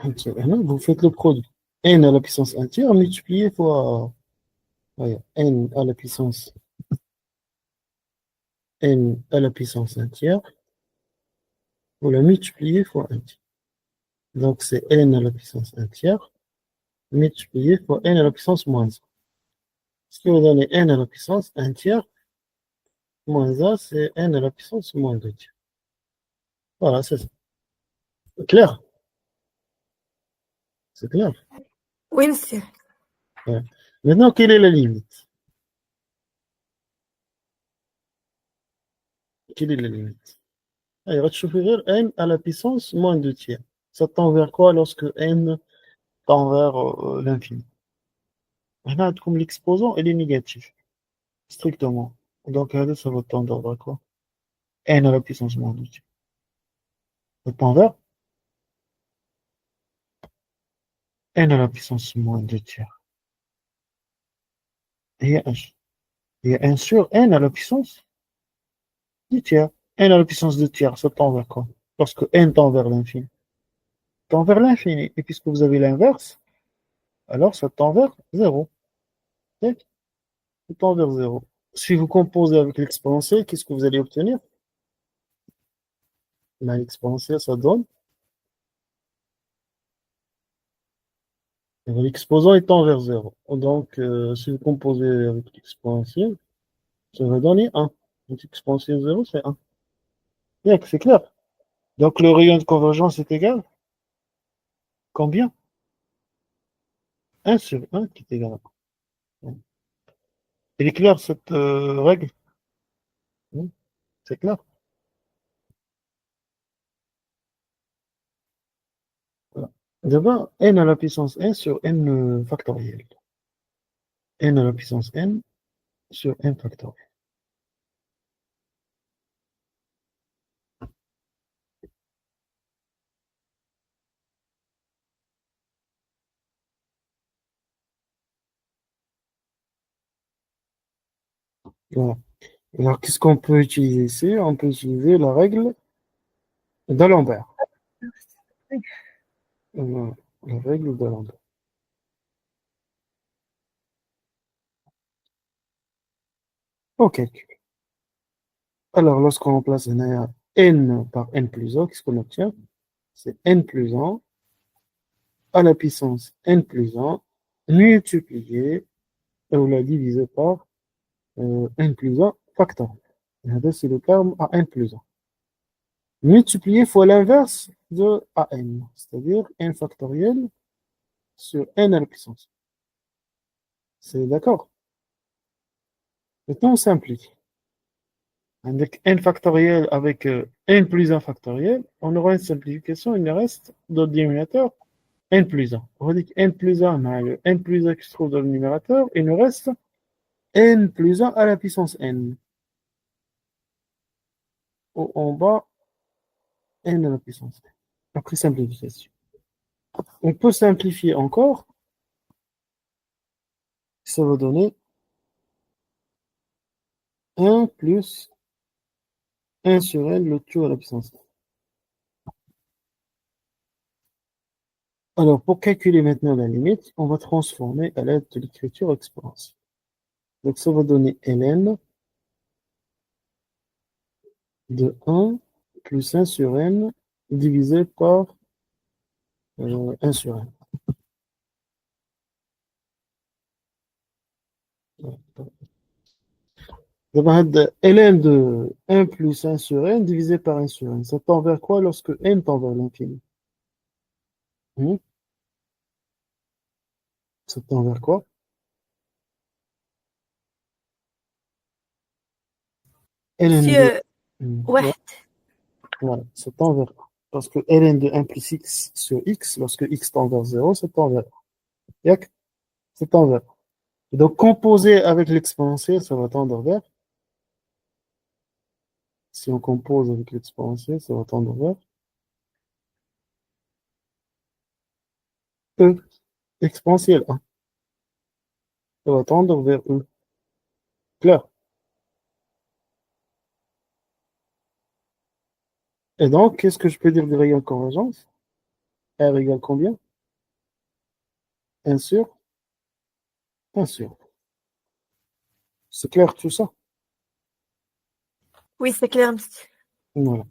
A: Un tiers. Ah non, vous faites le produit. N à la puissance 1 tiers multiplié fois ouais, n à la puissance 1 tiers, vous la multipliez fois 1 tiers. Donc c'est n à la puissance 1 tiers multiplié fois n à la puissance moins 1. Ce qui va donner n à la puissance 1 tiers moins 1, c'est n à la puissance moins 2 tiers. Voilà, c'est ça. Clair? C'est clair?
B: Oui, monsieur.
A: Ouais. Maintenant, quelle est la limite? Quelle est la limite? Il va te chauffer n à la puissance moins 2 tiers. Ça tend vers quoi lorsque n tend vers l'infini? Là, comme l'exposant, il est négatif, strictement. Donc, ça va tendre vers quoi? N à la puissance moins 2 tiers. Ça tend vers n à la puissance moins 2 tiers. Et il y a 1 sur n à la puissance 2 tiers. N à la puissance 2 tiers, ça tend vers quoi? Lorsque n tend vers l'infini. Tend vers l'infini. Et puisque vous avez l'inverse, alors ça tend vers 0. Ça tend vers 0. Si vous composez avec l'exponentielle, qu'est-ce que vous allez obtenir? L'exponentielle, ça donne. L'exposant étant vers 0. Donc, si vous composez avec l'exponentielle, ça va donner 1. Donc, exponentielle 0, c'est 1. Bien, c'est clair. Donc, le rayon de convergence est égal. Combien? 1 sur 1 qui est égal à 1. Il est clair, cette règle? Oui, c'est clair. Voilà. D'abord, n à la puissance n sur n factoriel. N à la puissance n sur n factoriel. Voilà. Alors, qu'est-ce qu'on peut utiliser ici? On peut utiliser la règle d'Alembert. La règle d'Alembert. Ok. Alors, lorsqu'on remplace n par n plus 1, qu'est-ce qu'on obtient? C'est n plus 1 à la puissance n plus 1 multiplié, et on l'a divisé par n plus 1 factoriel. Et là, c'est le terme à n plus 1. multiplié fois l'inverse de an, c'est-à-dire n factoriel sur n à la puissance. C'est d'accord? Maintenant, on simplifie. Avec n factoriel avec n plus 1 factoriel, on aura une simplification, il ne reste dans le dénominateur n plus 1. On va dire que n plus 1, le n plus 1 qui se trouve dans le numérateur, il nous reste n plus 1 à la puissance n. En bas, n à la puissance n. Après simplification. On peut simplifier encore, ça va donner 1 plus 1 sur n, le tout à la puissance n. Alors, pour calculer maintenant la limite, on va transformer à l'aide de l'écriture exponentielle. Donc, ça va donner ln de 1 plus 1 sur n divisé par 1 sur n. Donc, ln de 1 plus 1 sur n divisé par 1 sur n. Ça tend vers quoi lorsque n tend vers l'infini? Ça tend vers quoi? ln de...
B: Monsieur,
A: Ouais,
B: واحد.
A: voilà, ça tend vers 1. Parce que ln de 1 plus x sur x, lorsque x tend vers 0, ça tend vers 1. Yak, ça tend vers 1. Et donc, composer avec l'exponentielle, ça va tendre vers... Si on compose avec l'exponentielle, ça va tendre vers e. Exponentielle 1. Ça va tendre vers e. Clair. Et donc, qu'est-ce que je peux dire des rayons de convergence? R égale combien? 1 sur 1 sur. C'est clair tout ça?
B: Oui, c'est clair, monsieur.
A: Voilà.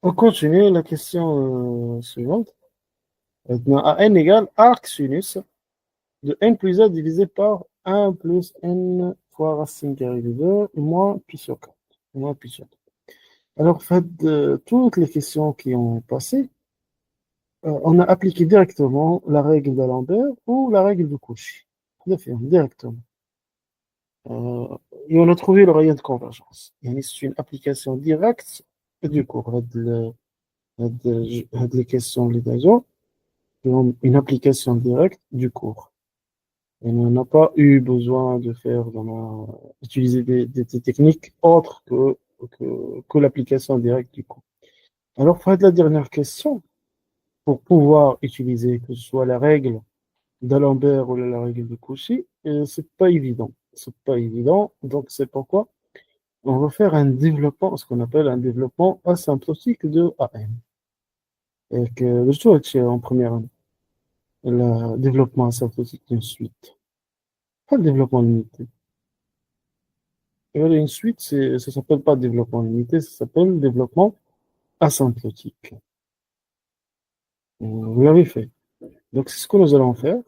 A: On continue la question suivante. Maintenant, à n égale arc sinus de n plus a divisé par 1 plus n fois racine carrée de 2 moins pi sur 4. Moins pi sur 4. Alors, faites toutes les questions qui ont passé, on a appliqué directement la règle d'Alembert ou la règle de Cauchy. Directement. Et on a trouvé le rayon de convergence. يعني c'est une application directe du cours. هاد les questions اللي دازو ont une application directe du cours. Et on n'a pas eu besoin de faire utiliser des techniques autres que l'application directe du cours. Alors, pour la dernière question, pour pouvoir utiliser que ce soit la règle d'Alembert ou la règle de Cauchy, c'est pas évident. C'est pas évident. Donc, c'est pourquoi on va faire un développement, ce qu'on appelle un développement asymptotique de AN. Et que je dois être en première année. Le développement asymptotique d'une suite. Pas le développement limité. Et voilà, une suite, ça s'appelle pas développement limité, ça s'appelle développement asymptotique. Vous l'avez fait. Donc, c'est ce que nous allons faire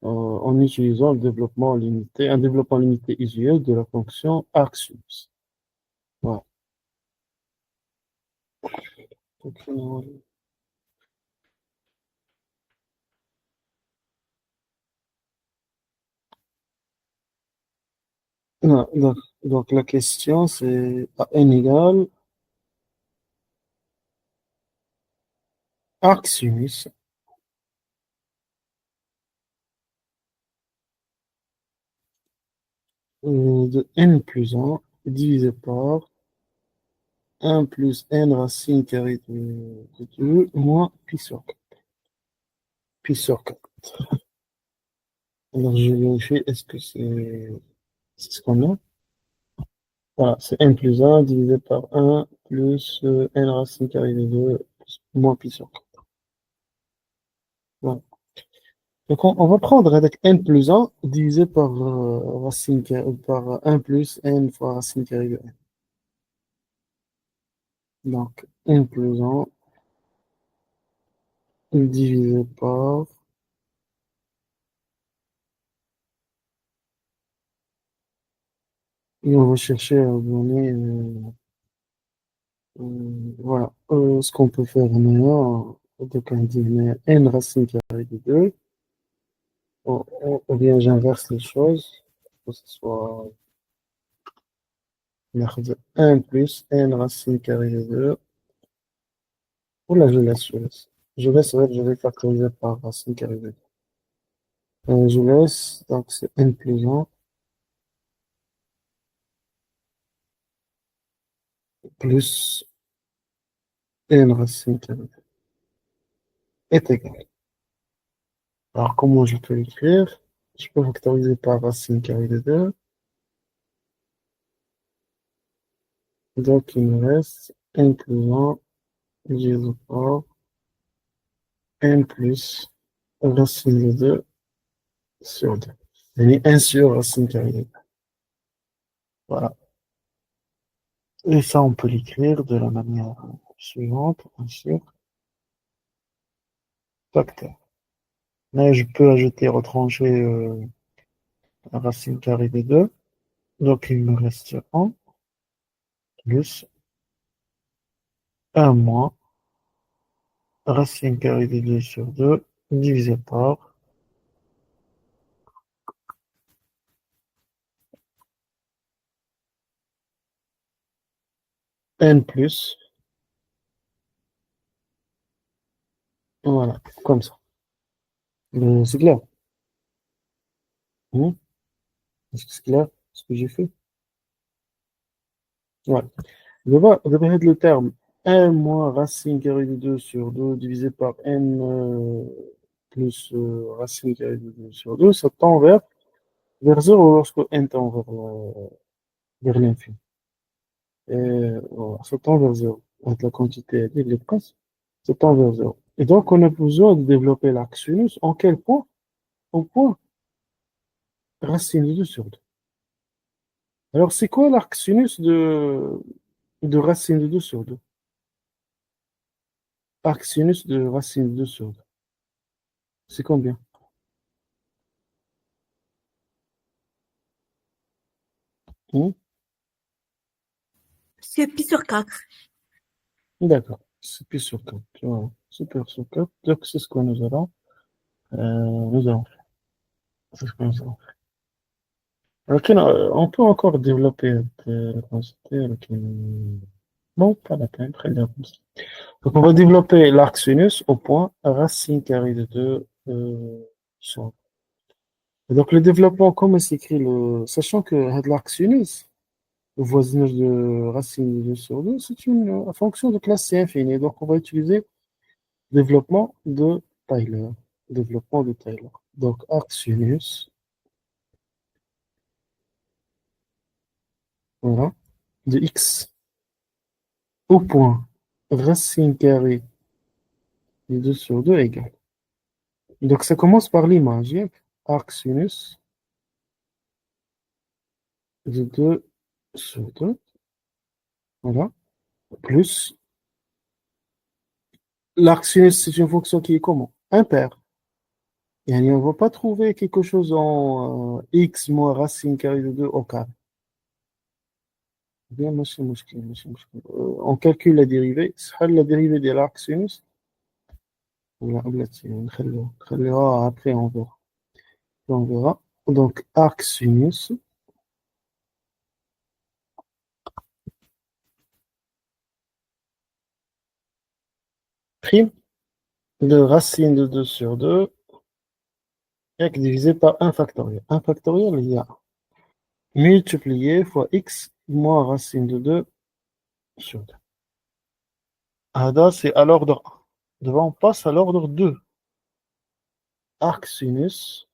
A: en utilisant le développement limité, un développement limité usuel de la fonction arcsinus. Voilà. Donc, non, donc, la question, c'est à n égale arcsinus de n plus 1 divisé par 1 plus n racine carrée de 2 moins pi sur 4. Pi sur 4. Alors, je vais vérifier, est-ce que c'est ce qu'on a? Voilà, c'est n plus 1 divisé par 1 plus n racine carrée de 2 moins pi sur 4. Voilà. Donc, on va prendre avec n plus 1 divisé par, par 1 plus n fois racine carrée de n. Donc, n plus 1 divisé par... Et on va chercher à donner ce qu'on peut faire maintenant, donc on dit mais n racine carrée de 2, ou bien j'inverse les choses, que ce soit ناخد 1 plus n racine carrée de 2, ou là je vais factoriser par racine carrée de 2. Je laisse, donc c'est n plus 1 plus n racine carrée de 2 est égal. Alors comment je peux l'écrire? Je peux factoriser par racine carrée de 2, donc il me reste n plus 1 divisé par n plus racine de 2 sur 2. J'ai mis 1 sur racine carrée de 2. Voilà. Et ça, on peut l'écrire de la manière suivante, bien sûr. Facteur. Mais je peux ajouter, retrancher la racine carrée de 2. Donc, il me reste 1 plus 1 moins racine carrée de 2 sur 2 divisé par n plus. Voilà, comme ça. C'est clair. Hein. Est-ce que c'est clair ce que j'ai fait? Ouais. On devrait le terme 1 moins racine carrée de 2 sur 2 divisé par n plus racine carrée de 2 sur 2, ça tend vers 0 lorsque n tend vers l'infini. Et voilà, ça tend vers 0. Avec la quantité elle est presque, ça tend vers 0. Et donc, on a besoin de développer l'arc sinus en quel point? Au point racine de 2 sur 2. Alors, c'est quoi l'arc sinus de racine de 2 sur 2? Arc sinus de racine de 2 sur 2. C'est combien? Hmm.
B: C'est pi sur 4.
A: D'accord. C'est pi sur 4. Voilà. C'est pi sur 4. Donc, c'est ce que nous allons faire. C'est ce que nous allons faire. Ok, on peut encore développer la quantité avec une... Bon, pas la peine, très bien. Donc, on va développer l'arc sinus au point racine carrée de 2 sur... Et donc, le développement, comment s'écrit sachant que l'arc sinus, le voisinage de racine de 2 sur 2, c'est une fonction de classe C infinie. Donc, on va utiliser développement de Taylor. Développement de Taylor. Donc, arc sinus, voilà, de x au point racine carrée de 2 sur 2 égale. Donc, ça commence par l'image. Arc sinus de 2 sur 2, voilà, plus l'arc sinus, c'est une fonction qui est comment? Impaire. Et on ne va pas trouver quelque chose en x moins racine carrée de 2 au carré. Bien, on calcule la dérivée. La dérivée de l'arc sinus. Après, on verra. On verra. Donc, arc sinus prime de racine de 2 sur 2 est divisé par 1 factoriel. 1 factoriel, il y a multiplié fois x moins racine de 2 sur 2. Ada, c'est à l'ordre 1. Devant, on passe à l'ordre 2. Arc sinus,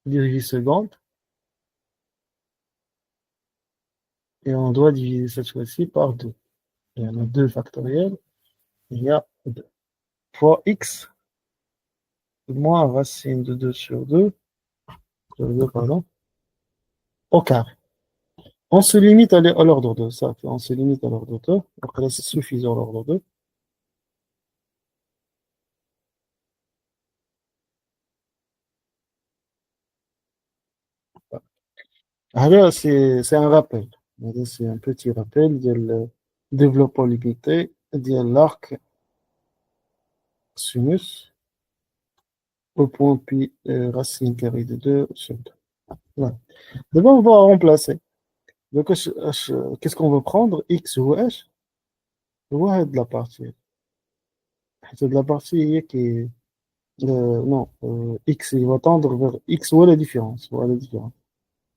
A: dérivée seconde, et on doit diviser cette fois-ci par 2. Il y en a 2 factoriels, il y a 2. Fois x moins racine de 2 sur 2, pardon, au carré. On se limite à l'ordre 2, ça, on se limite à l'ordre 2. Donc là, c'est suffisant l'ordre 2. Alors, c'est un rappel. C'est un petit rappel. développement limité ديال l'arc sinus au point pi racine carrée de 2 sur 2. Voilà. D'abord, on va remplacer. Donc, qu'est-ce qu'on va prendre? X ou H? Ouais, de la partie. C'est de la partie qui. Non, X, il va tendre vers X. Où est la différence? Où est la différence?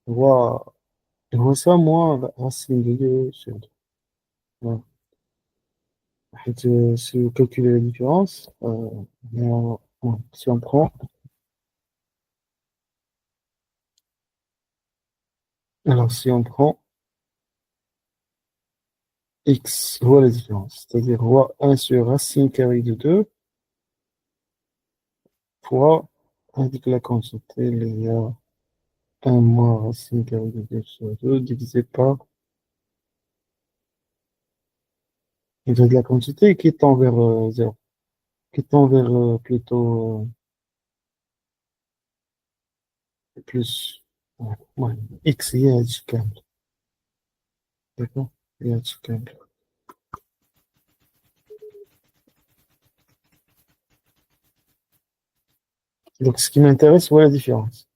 A: Je vois ça, moi, racine de 2 sur 2. Voilà. Si vous calculez la différence, ouais, si on prend. Alors, si on prend X, où est la différence? C'est-à-dire, voir 1 sur racine carrée de 2 fois, indique la quantité, il y a 1 moins racine carrée de 2 sur 2 divisé par. Il y a de la quantité qui tend vers 0, qui tend vers plutôt plus. Ouais, ouais. X, il y a du câble. D'accord? Il y a du câble. Donc, ce qui m'intéresse, c'est la différence.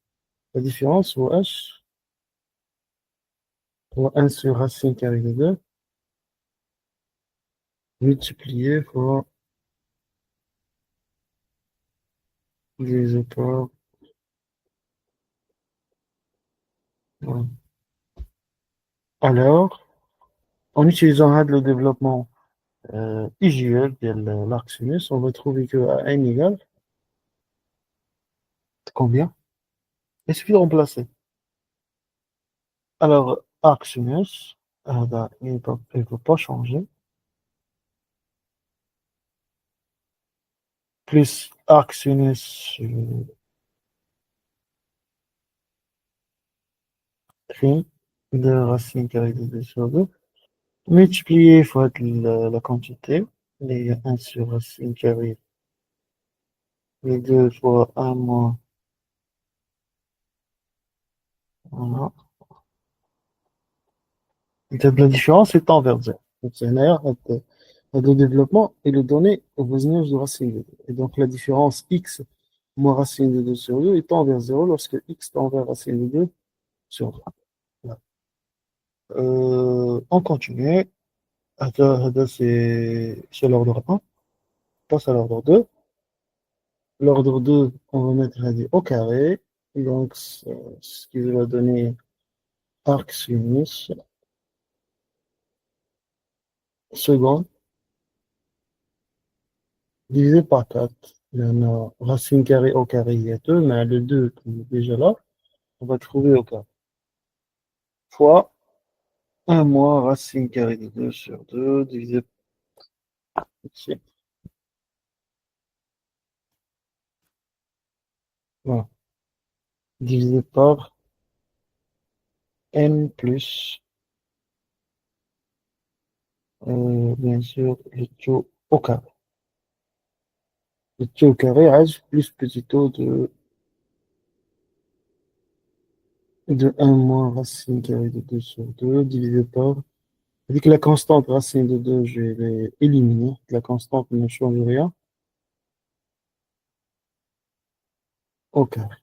A: La différence, ou H, ou 1 sur racine carrée de 2, multiplié fois divisé par. Voilà. Alors, en utilisant le développement IGL de l'arc sinus, on va trouver que à n égale combien? Il suffit de remplacer. Alors, arc sinus, ben, il ne peut pas changer. Plus arc sinus prime de racine carrée de 2 sur 2, multiplié fois la quantité, les 1 sur racine carrée, les 2 fois 1 moins, voilà. Et la différence étant vers 0. Donc, c'est le développement et le donné au voisinage de racine de 2. Et donc, la différence x moins racine de 2 sur 2 étant vers 0 lorsque x tend vers racine de 2 sur 2. Voilà. On continue. C'est l'ordre 1. On passe à l'ordre 2. L'ordre 2, on va mettre au carré. Donc, ce qui va donner arc sinus seconde divisé par 4. Il y en a racine carrée au carré, il y a 2, mais le 2 qui est déjà là, on va trouver au carré. Fois 1 moins racine carrée de 2 sur 2 divisé par ici. Voilà. Divisé par n plus, bien sûr, le taux au carré. Le taux au carré reste plus petit taux de 1 moins racine carrée de 2 sur 2 divisé par. Vu que la constante racine de 2, je vais l'éliminer. La constante ne change rien au carré.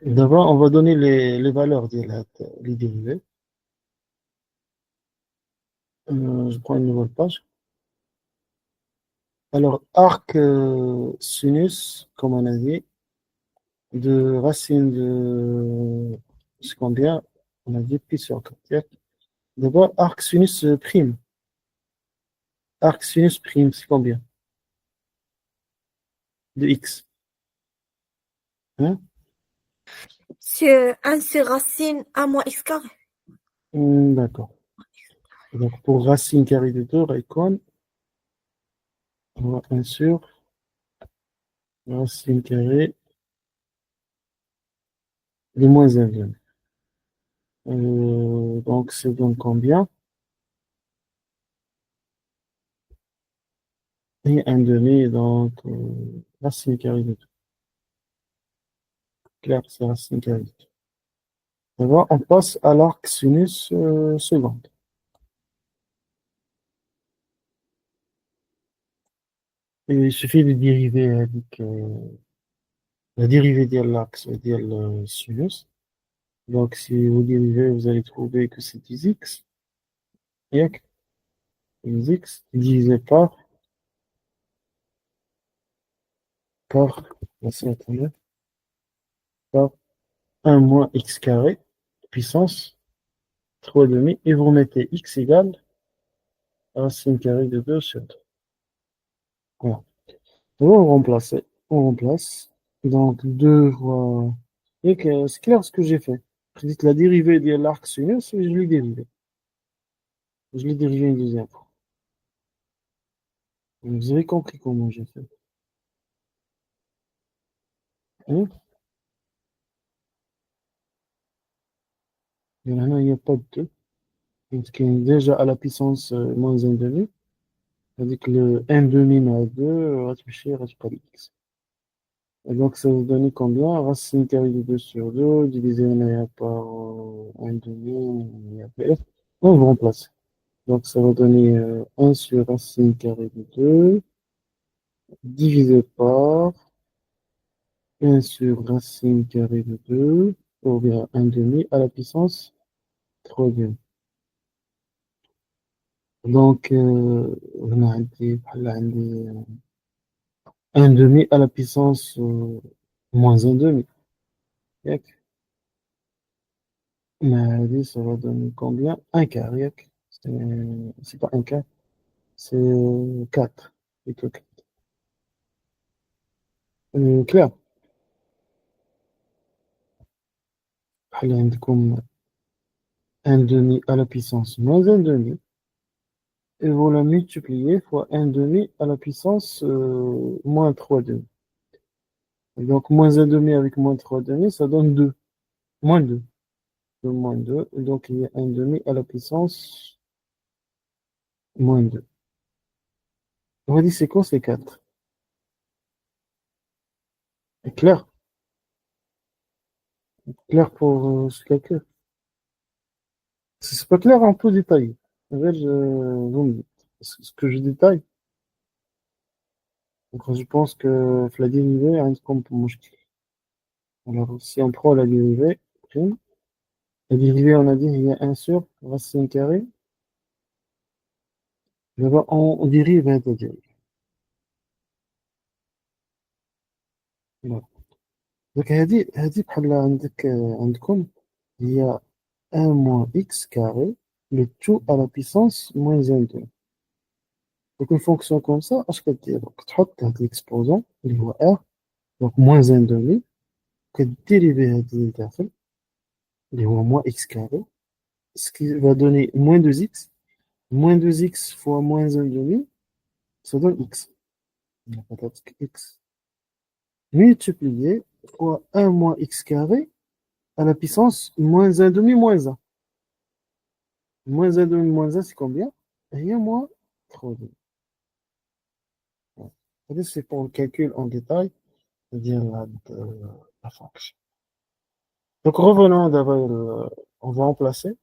A: D'abord, on va donner les valeurs les dérivés. Je prends une nouvelle page. Alors, arc sinus, comme on a dit, de racine de. C'est combien? On a dit pi sur 4. D'abord, arc sinus prime. Arc sinus prime, c'est combien? De x. Hein?
B: C'est 1 sur racine 1 moins x carré.
A: D'accord. Donc, pour racine carrée de 2, Raycon, on va 1 sur racine carrée de moins 1. Donc, c'est donc combien? Et un demi, donc racine carrée de 2. Clair, c'est racine carrée de 2. D'accord, on passe à l'arc sinus seconde. Et il suffit de dériver avec la dérivée de l'axe de sinus. Donc, si vous dérivez, vous allez trouver que c'est 10x. Yak, 10x divisé par, voici, attendez, par un moins x carré, puissance 3 demi, et vous mettez x égale racine carrée de 2 sur 2. Voilà. Et on remplace. Donc, 2 fois. Et que c'est clair ce que j'ai fait. J'ai dit que la dérivée de l'arc sinus, je l'ai dérivée. Je l'ai dérivé une deuxième fois. Vous avez compris comment j'ai fait. Hein. Et maintenant, il n'y a pas de 2. Donc, déjà à la puissance moins 1 demi. C'est-à-dire que le 1 demi moins 2, réfléchir, par x. Et donc, ça vous donne combien? Racine carrée de 2 sur 2, divisé par 1 demi, il y a f. On va remplacer. Donc, ça va donner 1 sur racine carrée de 2, divisé par 1 sur racine carrée de 2, ou bien 1 demi à la puissance 3 demi. Donc, on a عندي 1 demi à la puissance moins 1 demi. ياك؟ Mais ça va donner combien? Un quart, ياك؟ C'est pas un quart, c'est 4. Plutôt clair. بحال عندكم 1 demi à la puissance moins 1 demi. Et vous la multipliez fois 1 demi à la puissance moins 3 demi. Et donc, moins 1 demi avec moins 3 demi, ça donne 2. Moins 2. Moins 2. Et donc, il y a 1 demi à la puissance moins 2. On va dire c'est quoi, c'est 4. C'est clair? Clair pour ce calcul. Si c'est pas clair, on peut détailler. En fait, vous me dites. Ce que je détaille. Donc, je pense que la dérivée, hein, comme pour moi, alors, si on prend la dérivée, prime, la dérivée, on a dit, il y a 1 sur racine carrée. Là-bas, on dérive la dérive. Voilà. Donc, هذه بحال عندكم هي 1 moins x carré, le tout à la puissance moins 1 2. Donc, une fonction comme ça, اش كدير؟ كتحط هاد l'exposant اللي هو r, donc moins 1 demi, كديريفي هاد اللي داخل اللي هو moins x carré, ce qui va donner moins 2x. Moins 2x fois moins 1 demi, ça donne x. On a peut-être que x. Multiplié fois 1 moins x carré à la puissance moins 1 demi moins 1. Moins 1 demi moins 1, c'est combien? Rien moins 3 demi. Voilà. C'est pour le calcul en détail, c'est-à-dire la fonction. Donc revenons d'abord, on va remplacer.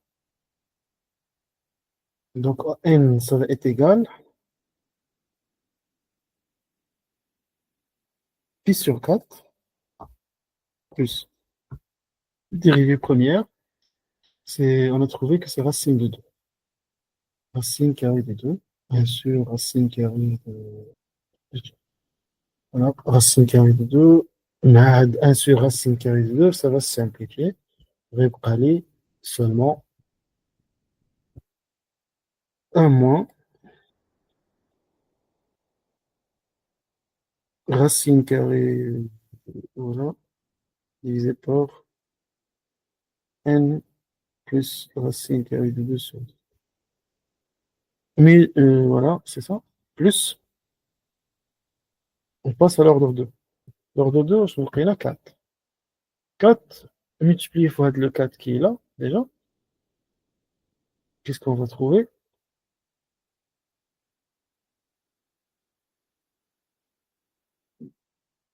A: Donc n, ça va être égal pi sur 4 plus dérivée première, on a trouvé que c'est racine de 2. Racine carrée de 2. Bien sûr, racine carrée de... Voilà, racine carrée de 2. مع 1 sur racine carrée de 2, ça va se simplifier. ويبقى لي seulement 1 moins racine carrée, voilà, divisé par n plus racine carrée de 2 sur 2. Mais voilà, c'est ça. Plus, on passe à l'ordre 2. L'ordre 2, je vous là 4. 4 multiplié fois le 4 qui est là, déjà. Qu'est-ce qu'on va trouver?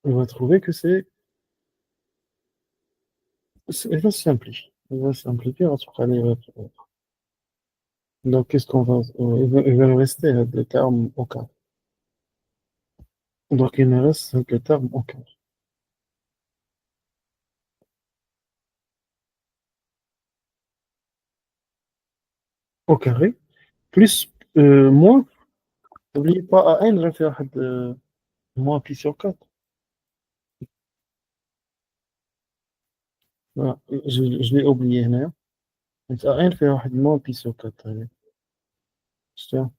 A: On va trouver que elle va se simplifier. Elle va se simplifier, on va se aller donc, qu'est-ce qu'on va, il va nous rester le terme au cas. Donc, il me reste le terme au carré, plus moins. N'oubliez pas, à n, je vais faire moins pi sur 4. Voilà. Je l'ai oublié هنا. Donc, à n fait moins pi sur 4. Allez. Tiens.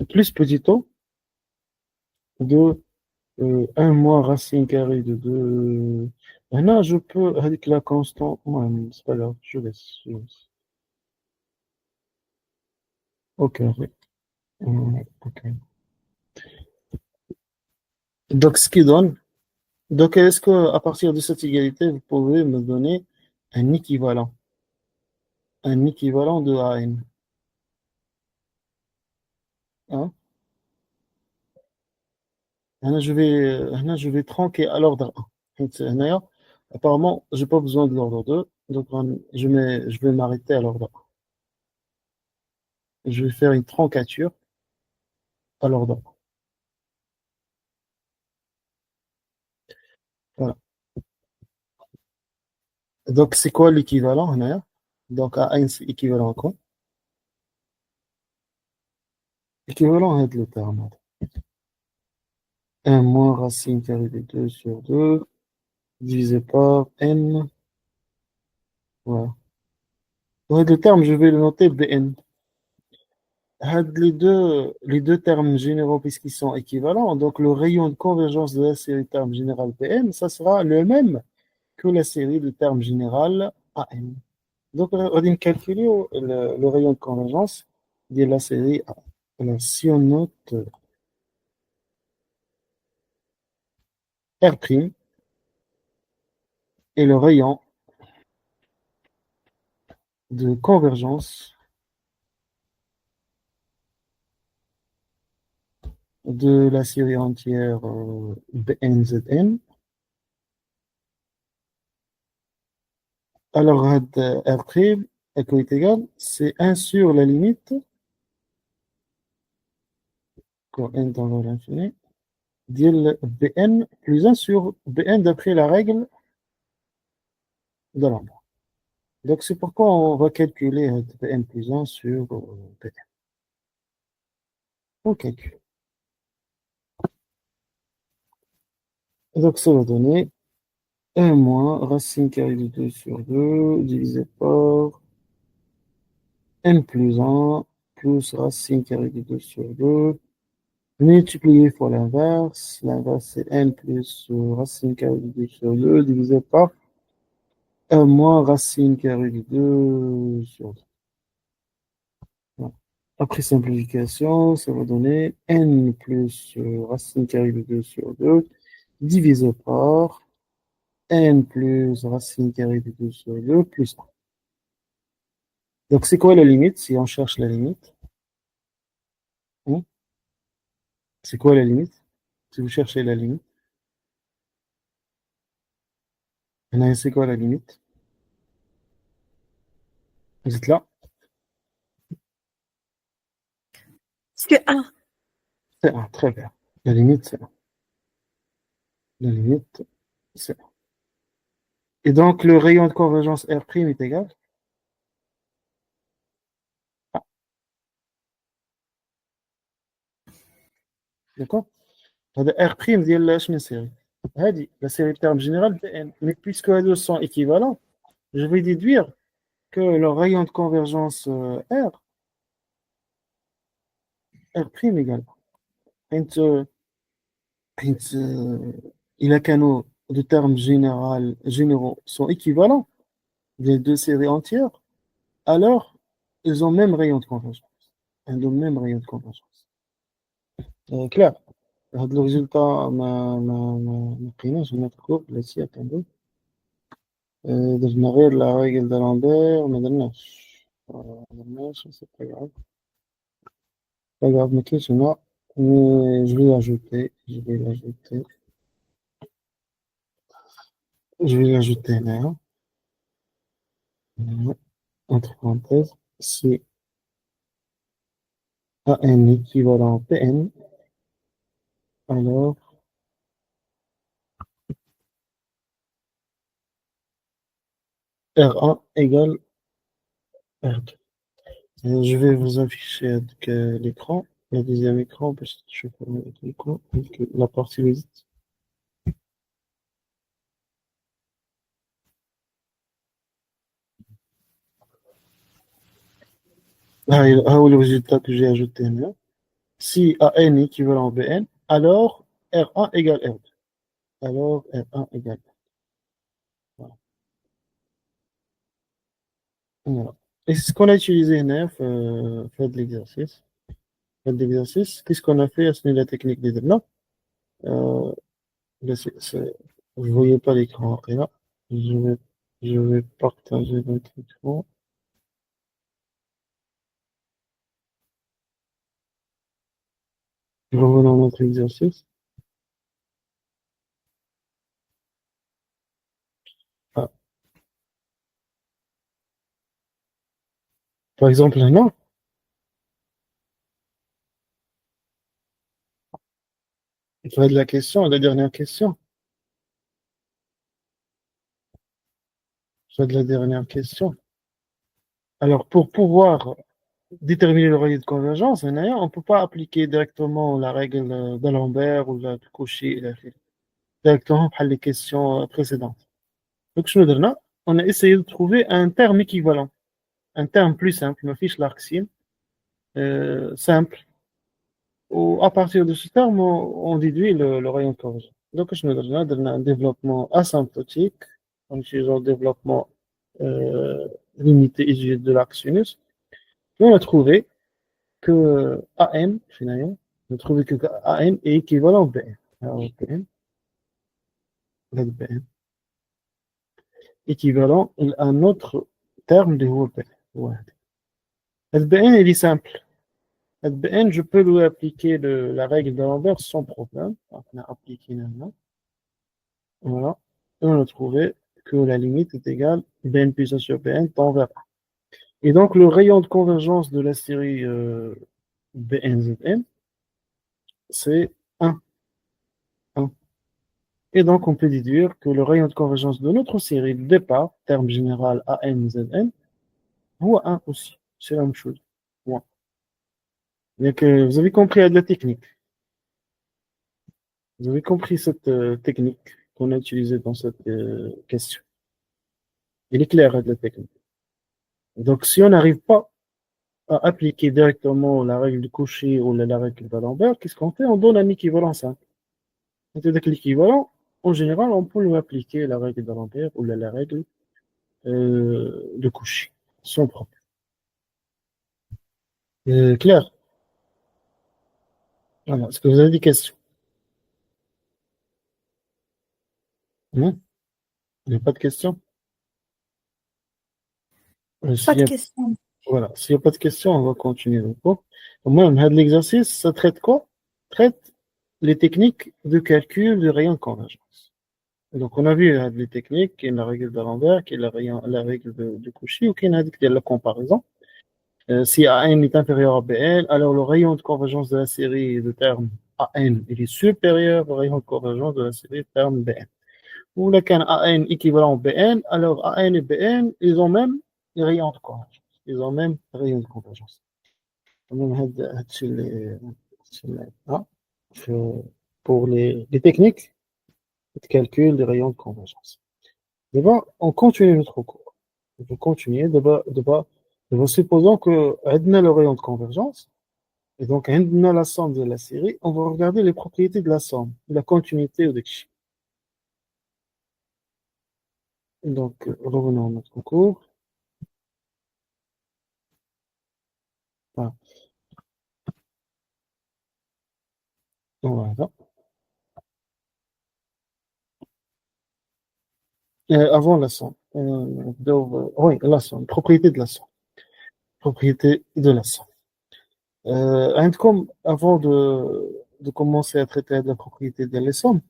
A: Plus petit o de 1 moins racine carrée de 2. Là, je peux, avec la constante, ouais, c'est pas grave, je laisse. Au carré. Ok. Donc, ce qui donne, donc, est-ce que à partir de cette égalité, vous pouvez me donner un équivalent, un équivalent de AN, hein? Là, je vais tronquer à l'ordre 1. Donc, هنايا, apparemment, j'ai pas besoin de l'ordre 2, donc je vais m'arrêter à l'ordre 1. Je vais faire une troncature à l'ordre 1. Voilà. Donc, c'est quoi l'équivalent, هنايا? Donc, AN, c'est équivalent à quoi? Équivalent à le terme. 1 moins racine carrée de 2 sur 2, divisé par N. Voilà. Ouais, le terme, je vais le noter BN. Les deux termes généraux, puisqu'ils sont équivalents, donc le rayon de convergence de la série terme générale PM, ça sera le même que la série de termes général AM. Donc, on va calculer le rayon de convergence de la série A. Alors, si on note R' est le rayon de convergence de la série entière BNZN, alors R' est égal, c'est 1 sur la limite, quand n tend vers l'infini, ديال Bn plus 1 sur Bn d'après la règle de l'ombre. Donc c'est pourquoi on va calculer Bn plus 1 sur Bn. On calcule. Donc ça va donner 1 moins racine carrée de 2 sur 2 divisé par n plus 1 plus racine carrée de 2 sur 2 multiplié fois l'inverse. L'inverse c'est n plus racine carrée de 2 sur 2 divisé par 1 moins racine carrée de 2 sur 2. Voilà. Après simplification, ça va donner n plus racine carrée de 2 sur 2 divisé par n plus racine carrée de 2 sur 2 plus 1. Donc c'est quoi la limite si on cherche la limite? Hein? C'est quoi la limite? Si vous cherchez la limite, c'est quoi la limite? Vous êtes là?
B: C'est 1.
A: C'est 1, très bien. La limite, c'est 1. La limite, c'est 1. Et donc le rayon de convergence R' est égal à 1. D'accord? هذا R' ديال اش من série. هذه la série de termes générale Bn. Mais puisque les deux sont équivalents, je vais déduire que le rayon de convergence R' égale. حيت حيت إلا كانوا de termes généraux sont équivalents, les deux séries entières, alors ils ont même rayon de convergence. Ils ont même rayon de convergence. Clair. هذا le résultat ما لقيناش هنا في الكود بلاتي attendez. درنا غير la règle d'Alembert ما درناش c'est pas grave. Pas grave, mais qu'est-ce qu'on mais je vais l'ajouter. Je vais l'ajouter là. Entre parenthèses. C'est AN équivalent PN, alors R1 égale R2. Je vais vous afficher avec l'écran, le deuxième écran, parce que je peux mettre l'écran, avec la partie visite. Ah, le résultat que j'ai ajouté là. Si AN équivalent BN, alors R1 égale R2. Alors R1 égale R2. Voilà. Voilà. Et c'est ce qu'on a utilisé, Nef, fait de l'exercice. Fait de l'exercice. Qu'est-ce qu'on a fait à ce niveau de la technique des développements? Là, vous ne voyez pas l'écran après là. Je vais, je vais partager votre écran. Revenons à notre exercice. Ah, par exemple, là, non. Il faudrait de la question, la dernière question. Il faudrait de la dernière question. Alors, pour pouvoir déterminer le rayon de convergence, on ne peut pas appliquer directement la règle d'Alembert ou de Cauchy directement par les questions précédentes. Donc, on a essayé de trouver un terme équivalent, un terme plus simple, ma fiche l'arc simple. À partir de ce terme, on déduit le rayon de convergence. Donc, je me donne un développement asymptotique en utilisant le développement limité isolé de l'arc sinus. Et on a trouvé que AM, finalement, on a trouvé que AM est équivalent à BN. Alors, BN, BN, équivalent à un autre terme de BN. Ouais. Le BN, il est simple. Le BN, je peux lui appliquer la règle de l'envers sans problème. Donc, on a appliqué maintenant. Voilà. Et on a trouvé que la limite est égale Bn puissance sur Bn tend vers 1. Et donc, le rayon de convergence de la série BnZn, c'est 1, 1. Et donc, on peut déduire que le rayon de convergence de notre série de départ, terme général AnZn, vaut 1 aussi. C'est la même chose. Bon. Donc, vous avez compris à de la technique. Vous avez compris cette technique qu'on a utilisée dans cette question. Il est clair à de la technique. Donc, si on n'arrive pas à appliquer directement la règle de Cauchy ou la règle d'Alembert, qu'est-ce qu'on fait? On donne un équivalent simple. C'est-à-dire que l'équivalent, en général, on peut lui appliquer la règle d'Alembert ou la règle de Cauchy, sans problème. Claire, voilà. Est-ce que vous avez des questions? Non? Il n'y a pas de questions?
B: Pas
A: S'il
B: de
A: y a,
B: question.
A: voilà. S'il n'y a pas de questions, on va continuer. D'accord. Moi, l'exercice, ça traite quoi? Traite les techniques de calcul du rayon de convergence. Donc, on a vu les techniques, qui est la règle d'Alembert, qui est la règle de Cauchy, ou qui est la comparaison. Si AN est inférieur à BN, alors le rayon de convergence de la série de termes AN il est supérieur au rayon de convergence de la série de termes BN. Ou là, quand AN équivalent à BN, alors AN et BN, ils ont même les rayons de convergence. Ils ont même les rayons de convergence. Pour les techniques de calcul des rayons de convergence. D'abord, on continue notre cours. On peut continuer. D'abord, supposons que on a le rayon de convergence, et donc on a la somme de la série, on va regarder les propriétés de la somme, la continuité ou de chi. Donc, revenons à notre cours. Voilà. Voilà. Avant la somme. Oui, la somme, propriété de la somme. Propriété de la somme. Avant de commencer à traiter de la propriété de la somme,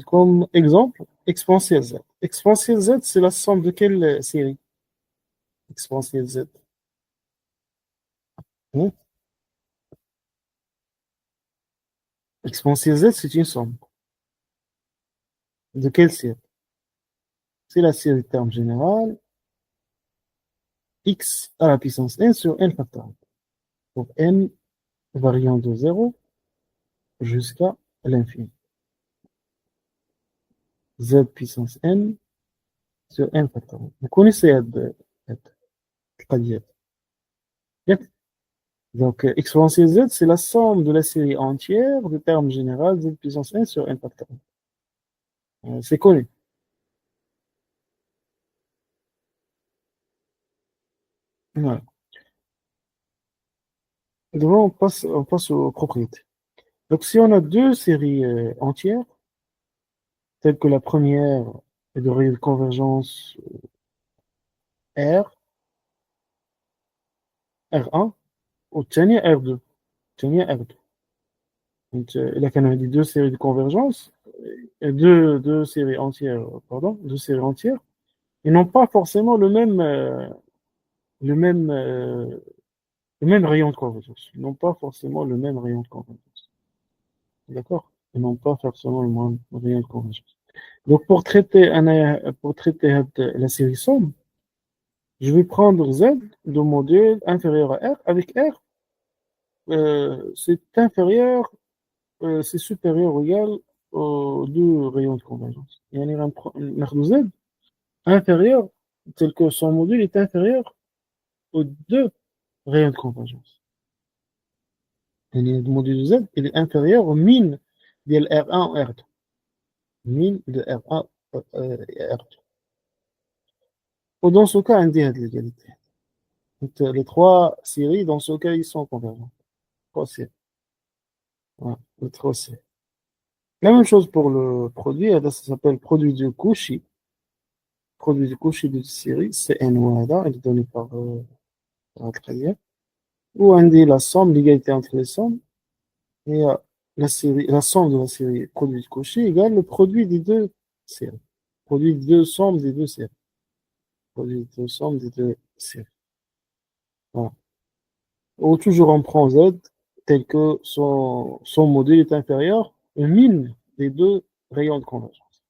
A: comme exemple, exponentielle z. Exponentielle z, c'est la somme de quelle série? Exponentielle z. Hmm? Exponentielle z, c'est une somme. De quelle série? C'est la série de termes général x à la puissance n sur n factoriel. Donc n variant de 0 jusqu'à l'infini. Z puissance n sur n factoriel. Vous connaissez القضية. Donc, exponentielle z, c'est la somme de la série entière de termes général z puissance n sur n factoriel. C'est connu. Voilà. Devant, on passe aux propriétés. Donc, si on a deux séries entières, telles que la première est de règle de convergence R, R1, والثانية R2. الثانية R2. Donc, là, quand on a dit deux séries de convergence, deux séries entières, pardon, deux séries entières, ils n'ont pas forcément le même, le même rayon de convergence. Ils n'ont pas forcément le même rayon de convergence. D'accord? Ils n'ont pas forcément le même rayon de convergence. Donc, pour traiter la série somme, je vais prendre Z de modèle inférieur à R. Avec R, c'est inférieur, c'est supérieur ou égal aux deux rayons de convergence. يعني ناخذ Z inférieur, tel que son module est inférieur aux deux rayons de convergence. يعني le module Z il est inférieur au min de R1 ou R2. Min de R1 et R2. Ou dans ce cas, on dit l'égalité. Les trois séries, dans ce cas, ils sont convergents. Trois séries. Ouais, les trois séries. La même chose pour le produit, ça s'appelle produit de Cauchy. Produit de Cauchy de série, c'est N WADA, il est donné par Alcaïa. Où on dit la somme, l'égalité entre les sommes, et la somme de la série produit de Cauchy égale le produit des deux séries. Produit des deux sommes des deux séries. Produit des deux sommes des deux séries. Voilà. Ou toujours on prend Z, tel que son module est inférieur au min des deux rayons de convergence.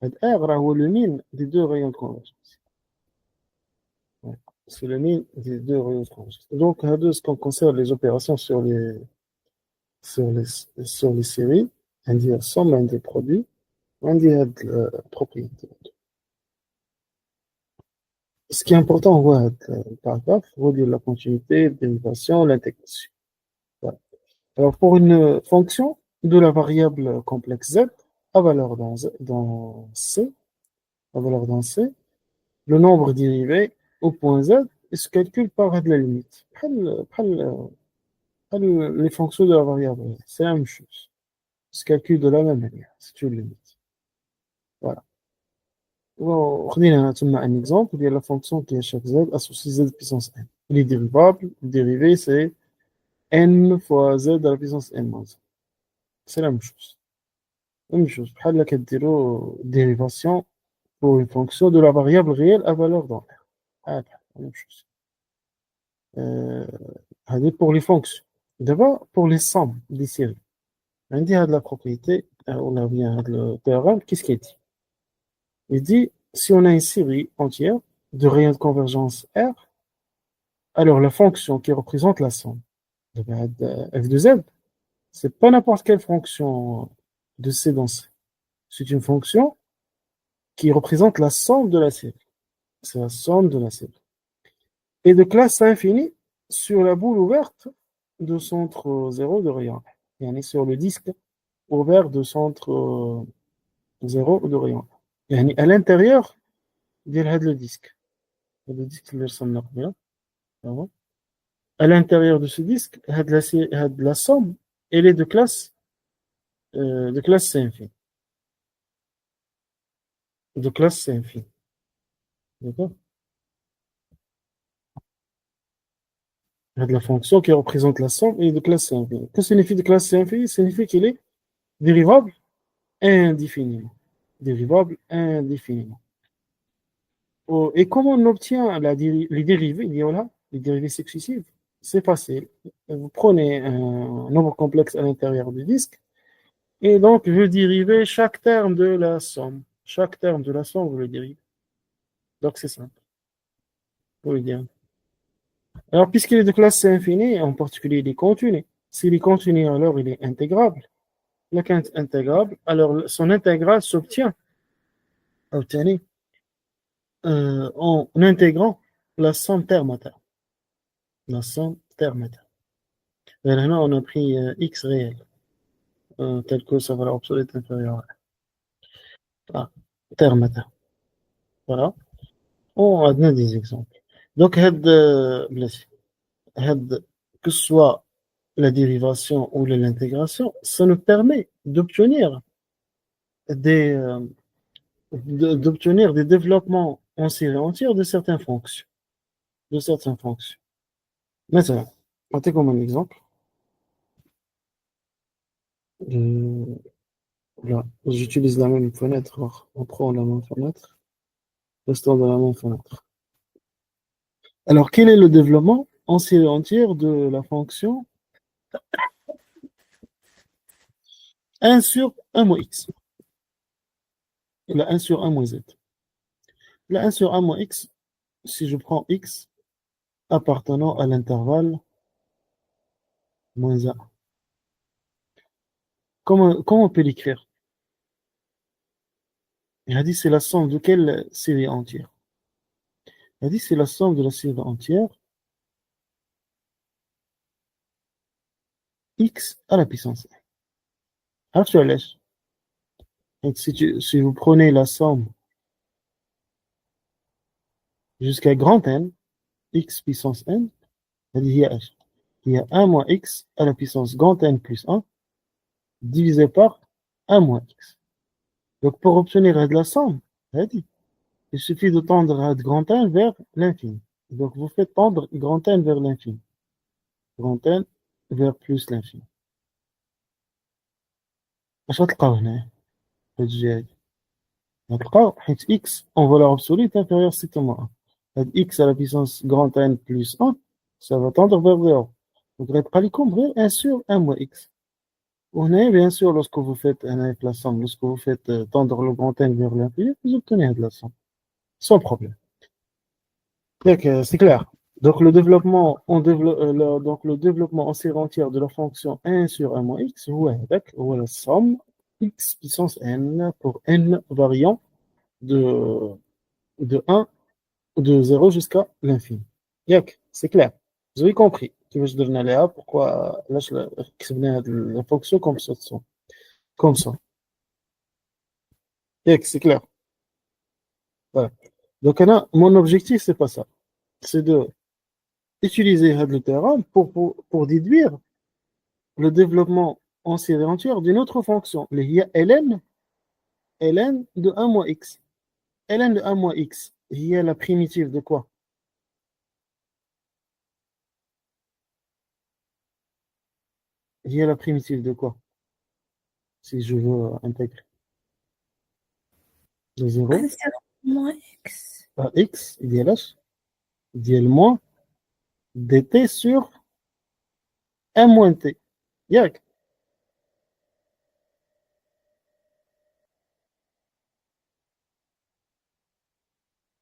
A: R est le min des deux rayons de convergence. Ouais. C'est le min des deux rayons de convergence. Donc, ce qu'on concerne les opérations sur les séries, on dit la somme, on dit produit, on dit la propriété. Ce qui est important, on voit le paragraphe, on dit la continuité, la dérivation, l'intégration. Voilà. Alors, pour une fonction de la variable complexe z, à valeur dans C, à valeur dans C, le nombre dérivé au point Z se calcule par la limite. Les fonctions de la variable, c'est la même chose. Se calcule de la même manière, c'est une limite. Voilà. On a un exemple, il y a la fonction qui est chaque Z associée Z puissance n. Il est dérivable, le dérivé c'est n fois Z à la puissance n moins 1. C'est la même chose. La même chose. بحال كديروا dérivation pour une fonction de la variable réelle à valeur dans R. La même chose. Pour les fonctions. D'abord, pour les sommes des séries. On dit la propriété, on a bien le théorème, qu'est-ce qu'il dit? Il dit, si on a une série entière de rayons de convergence R, alors la fonction qui représente la somme de f de z, c'est pas n'importe quelle fonction de C dans C. C'est une fonction qui représente la somme de la série. C'est la somme de la série. Et de classe infinie sur la boule ouverte de centre 0 de rayon. Yani sur le disque ouvert de centre 0 de rayon. Yani à l'intérieur de le disque. Le disque اللي رسمناه قبيله. À l'intérieur de ce disque, la somme, elle est de classe C infini. De classe C infini. D'accord? La fonction qui représente la somme est de classe C infinie. Que signifie de classe C infinie? Ça signifie qu'il est dérivable indéfiniment. Dérivable indéfiniment. Et comment on obtient les dérivées, les dérivées successives? c'est facile. Vous prenez un nombre complexe à l'intérieur du disque et donc vous dérivez chaque terme de la somme. Chaque terme de la somme, vous le dérivez. Donc c'est simple. Vous le dire. Alors, puisqu'il est de classe C infinie, en particulier il est continu. S'il est continu, alors il est intégrable. La quinte intégrable, alors son intégrale s'obtient obtenue en intégrant la somme terme à terme. La somme terme à terme. Et là, on a pris x réel, tel que sa valeur obsolète inférieure à terme à terme. Voilà. On a donné des exemples. Donc, que ce soit la dérivation ou l'intégration, ça nous permet d'obtenir des, d'obtenir des développements en série entière de certaines fonctions. De certaines fonctions. Maintenant, prenez comme un exemple. Euh, là, j'utilise la même fenêtre. Alors, on prend la même fenêtre. Restons dans la même fenêtre. Alors, quel est le développement en série entière de la fonction 1 sur 1 moins x? Et la 1 sur 1 moins z. La 1 sur 1 moins x, si je prends x appartenant à l'intervalle moins 1, comment on peut l'écrire? Il a dit c'est la somme de quelle série entière? Il a dit c'est la somme de la série entière x à la puissance 1. Alors tu allèges. Donc, si vous prenez la somme jusqu'à grand N, x puissance n, il y a 1 moins x à la puissance grand N plus 1 divisé par 1 moins x. Donc pour obtenir de la somme, il suffit de tendre de grand N vers l'infini. Donc vous faites tendre grand N vers l'infini. Grand N vers plus l'infini. اش غتلقاو هنا في هاد الجهة هادي؟ غتلقاو حيت x en valeur absolue est inférieur strictement à 1. X à la puissance grand N plus 1, ça va tendre vers 0. Donc غيبقى لكم غير 1 sur 1 moins x. On bien sûr, lorsque vous faites la somme, lorsque vous faites tendre le grand N vers l'infini, vous obtenez de la somme, sans problème. C'est clair. Donc donc le développement en série entière de la fonction 1 sur 1 moins x, ou la somme x puissance n pour n variant de, de 1, de 0 jusqu'à l'infini. C'est clair. Vous avez compris. Je donne là pourquoi là je la fonction comme ça. Comme ça. C'est clair. Voilà. Donc, mon objectif, c'est pas ça. C'est de utiliser le théorème pour déduire le développement en série entière d'une autre fonction. Il y a ln de 1 moins x. Ln de 1 moins x, il y a la primitive de quoi? Il y a la primitive de quoi? Si je veux intégrer. De 0
B: 1 sur moins x.
A: à x, il y a l'h, il y a le moins dt sur 1 moins t. ياك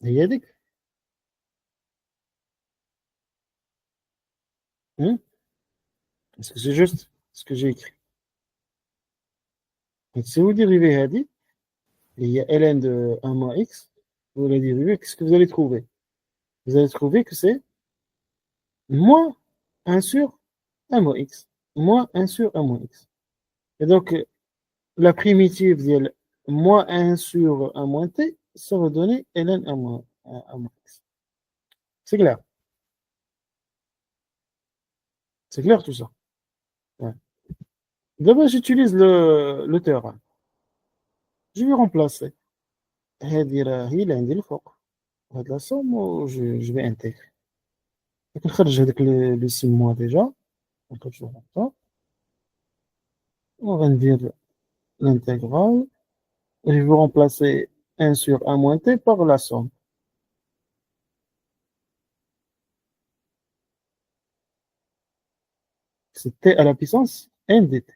A: هي هذيك. Est-ce que c'est juste ce que j'ai écrit? Donc, si vous dérivez هذه, il y a ln de 1 moins x, vous la dérivez, qu'est-ce que vous allez trouver? Vous allez trouver que c'est moins 1 sur 1 moins x. Moins 1 sur 1 moins x. Et donc, la primitive de moins 1 sur 1 moins t, ça va donner ln 1 moins x. C'est clair? C'est clair tout ça? Ouais. D'abord, j'utilise le théorème. Je vais remplacer. هذه راهي اللي عندي الفوق. هاد la somme, je vais intégrer. نخرج هذاك لو سي موا ديجا. On va dire l'intégrale. Je vais remplacer 1 sur 1 moins t par la somme. c'est t à la puissance n dt.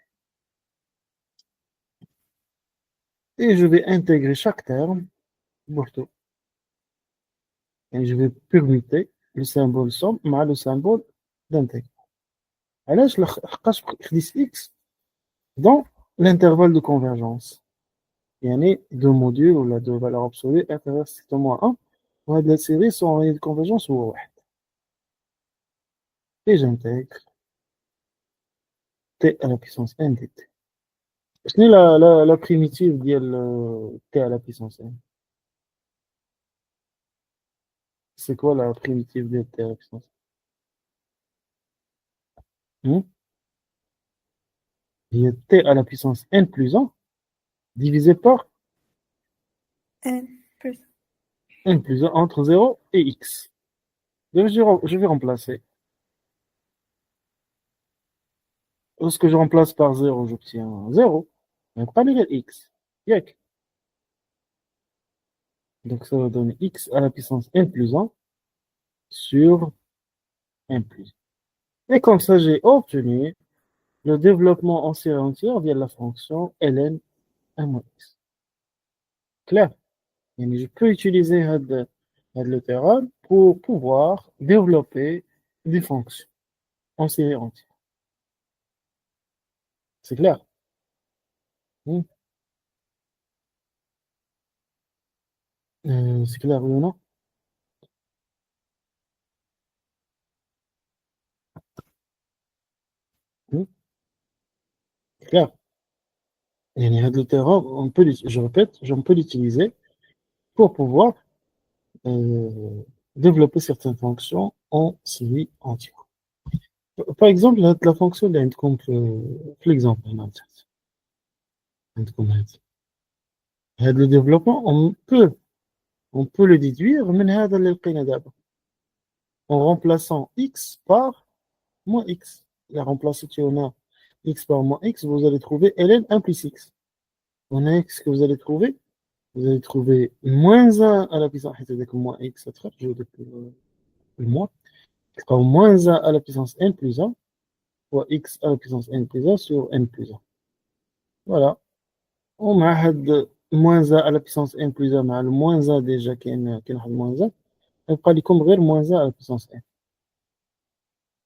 A: Et je vais intégrer chaque terme بوحدو. Et je vais permuter le symbole somme مع le symbole d'intégration. علاش لحقاش خديت x dans l'intervalle de convergence. يعني deux modules ou deux valeurs absolues inférieures strictement à 1 وهاد la série son rayon de convergence هو واحد. Et j'intègre t à la puissance n dt. شنو la primitive ديال t à la puissance n? C'est quoi la primitive de t à la puissance n? Il y a t à la puissance n plus 1 divisé par
B: N plus.
A: n plus 1 entre 0 et x. Donc je vais remplacer. Lorsque je remplace par 0, j'obtiens 0. Donc pas d'égal x. Yek. Donc ça va donner x à la puissance n plus 1 sur n plus 1. Et comme ça, j'ai obtenu le développement en série entière via la fonction ln 1 moins x. Clair? Et je peux utiliser le théorème pour pouvoir développer des fonctions en série entière. C'est clair? C'est clair ou non? C'est clair. Et le théorème, je répète, on peut l'utiliser pour pouvoir développer certaines fonctions en série entière. Par exemple, la fonction de l'exemple, le développement, on peut le déduire en remplaçant x par moins x. La remplacement x par moins x, vous allez trouver ln 1 plus x. On a x que vous allez trouver moins 1 à la puissance, c'est-à-dire moins x, je vais le moins, moins 1 à la puissance n plus 1, fois x à la puissance n plus 1 sur n plus 1. Voilà. On a moins 1 à la puissance n plus 1 مع le moins 1 déjà qui est moins 1. يبقى لكم غير moins 1 à la puissance n.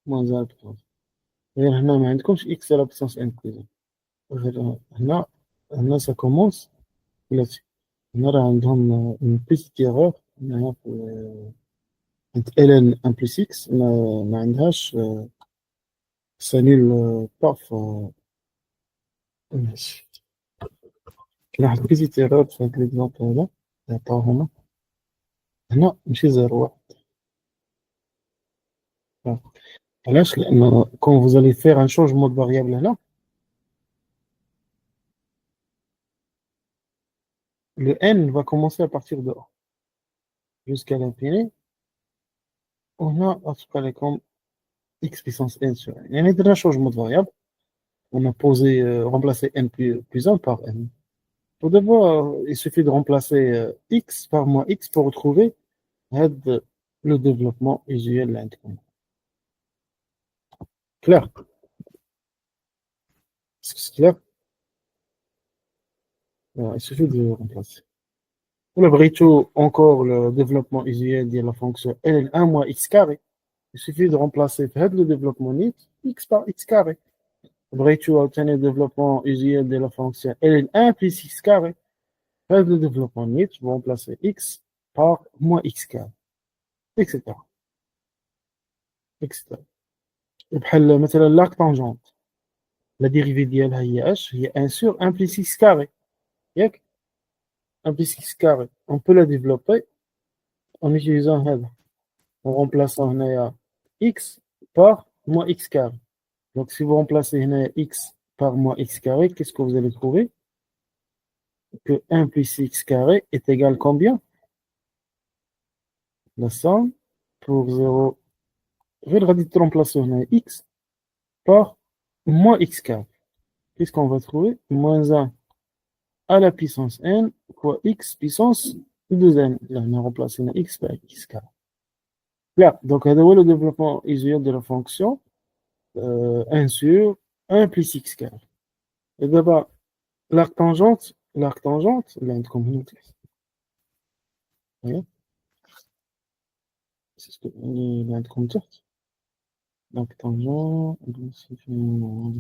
A: Moins 1 à la puissance. غير هنا ما عندكمش x à la puissance n plus 1. غير هنا ça commence là-dessus. هنا راه عندهم une petite erreur هنا ln 1 plus x ما عندهاش s'annule pas ماشي. كاين واحد بيتيت ايرور في هاد ليكزامبل هذا عطاو هنا ماشي 0 1. علاش؟ لأنه quand vous allez faire un changement de variable هنا le n va commencer à partir de 1 jusqu'à l'infini. وهنا غتبقى لكم x puissance n sur n. يعني درنا changement de variable, on a remplacé n plus 1 par n. Tout d'abord, il suffit de remplacer x par moins x pour retrouver le développement usuel de l'indépendance. Clair? Est-ce que c'est clair? Il suffit de remplacer. Pour le brito, encore le développement usuel de la fonction ln1 moins x carré. Il suffit de remplacer le développement net x par x carré. Le brito a obtenu le développement usuel de la fonction ln1 plus x carré. Le développement net, je vais remplacer x par moins x carré, etc. etc. بحال مثلا l'arc tangente, la dérivée ديالها هي h, هي 1 sur 1 plus x carré. ياك 1 plus x carré. On peut la développer en utilisant هذا, en remplaçant هنايا x par moins x carré. Donc si vous remplacez هنايا x par moins x carré, qu'est-ce que vous allez trouver? Que 1 plus x carré est égal à combien? La somme pour 0. غير غادي ترمبلاسيو هنا x par moins x carré. Qu'est-ce qu'on va trouver? Moins 1 à la puissance n fois x puissance 2n. Là, on a remplacé x par x carré. Là, donc, on a le développement usuel de la fonction 1 sur 1 plus x carré. Et d'abord, l'arc tangente, là, عندكم هنا. Voyez, c'est ce que اللي عندكم تحت. l'arc tangent, le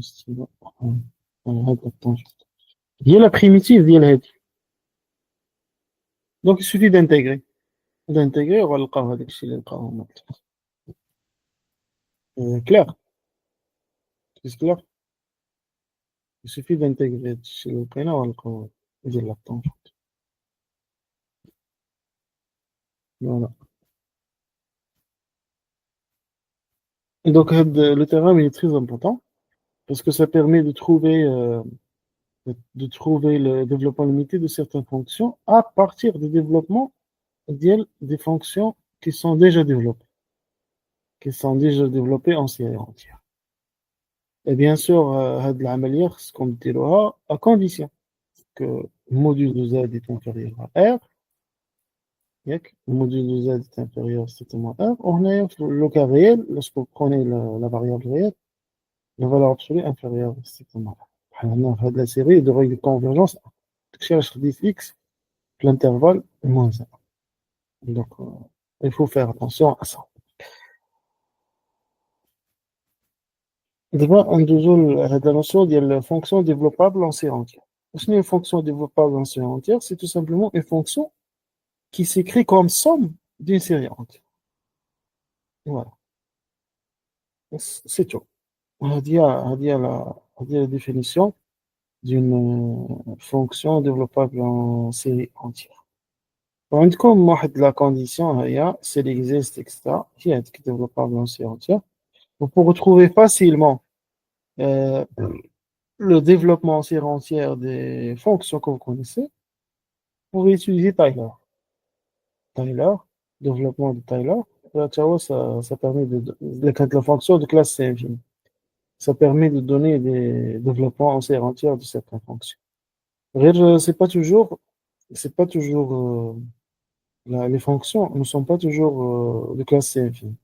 A: stylo. هاد l'arc-tangente. هي la primitive ديال هادي. Donc il suffit d'intégrer وغنلقاو هذاك الشيء اللي لقاوه هما. Clair? C'est clair? Il suffit d'intégrer هاد الشيء اللي لقيناه وغنلقاو ديال l'arc-tangente. Voilà. Et donc le théorème il est très important parce que ça permet de trouver le développement limité de certaines fonctions à partir des développements des fonctions qui sont déjà développées en série entière. Et bien sûr, هاد العملية خصكم ديروها à condition que module de z est inférieur à r. Le module de z est inférieur strictement à r. On est le cas réel, lorsque vous prenez la variable réelle, la valeur absolue inférieure strictement à r. On a la série de règles de convergence. Cherche x l'intervalle moins 1. Donc, il faut faire attention à ça. D'abord, on a la notion de la fonction développable en série entière. Une fonction développable en série entière, c'est tout simplement une fonction qui s'écrit comme somme d'une série entière. Voilà. C'est tout. On a dit la définition d'une fonction développable en série entière. وعندكم واحد la condition c'est existe etc. qui est développable en série entière. Vous pouvez retrouver facilement le développement en série entière des fonctions que vous connaissez. Vous pouvez utiliser Tyler, développement de Tyler. Ça permet la fonction de classe C infinie. Ça permet de donner des développements en série entière de certaines fonctions. C'est pas toujours les fonctions ne sont pas toujours de classe C infinie.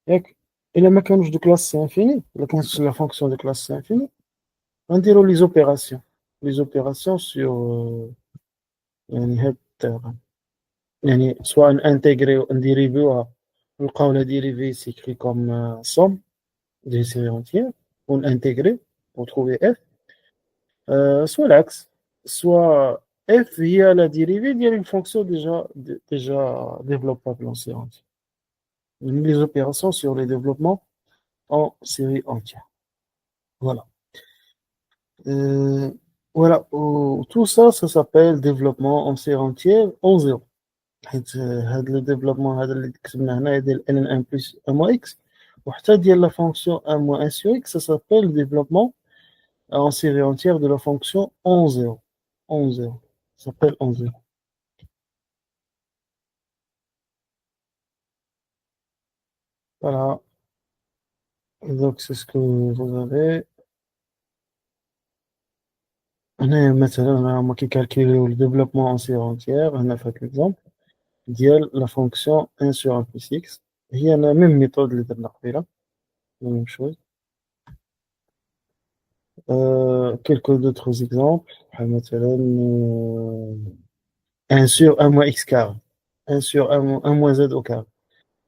A: Et la mécanique de classe C infinie, la fonction de classe C infinie, on dirait les opérations. Les opérations sur soit un intégré ou un dérivé, ou la dérivée s'écrit comme somme des séries entières, ou un intégré pour trouver f, soit l'axe, soit f via la dérivée d'une fonction déjà développable en série entière. Les opérations sur les développements en série entière. Voilà. Voilà. Tout ça s'appelle développement en série entière en zéro. Le développement اللي كتبنا هنا ديال ln1 plus 1 moins x وحتى ديال la fonction 1 moins 1 sur x, ça s'appelle le développement en série entière de la fonction en zéro. Ça s'appelle en zéro. Voilà. Donc c'est ce que vous avez. هنا مثلا هما كيكالكوليو le développement en série entière. هنا في هذا l'exemple ديال la fonction 1 sur 1 plus x. هي la même méthode اللي درنا قبيله. La même chose. Quelques d'autres exemples. مثلا 1 sur 1 moins x carré. 1 sur 1 moins z au carré.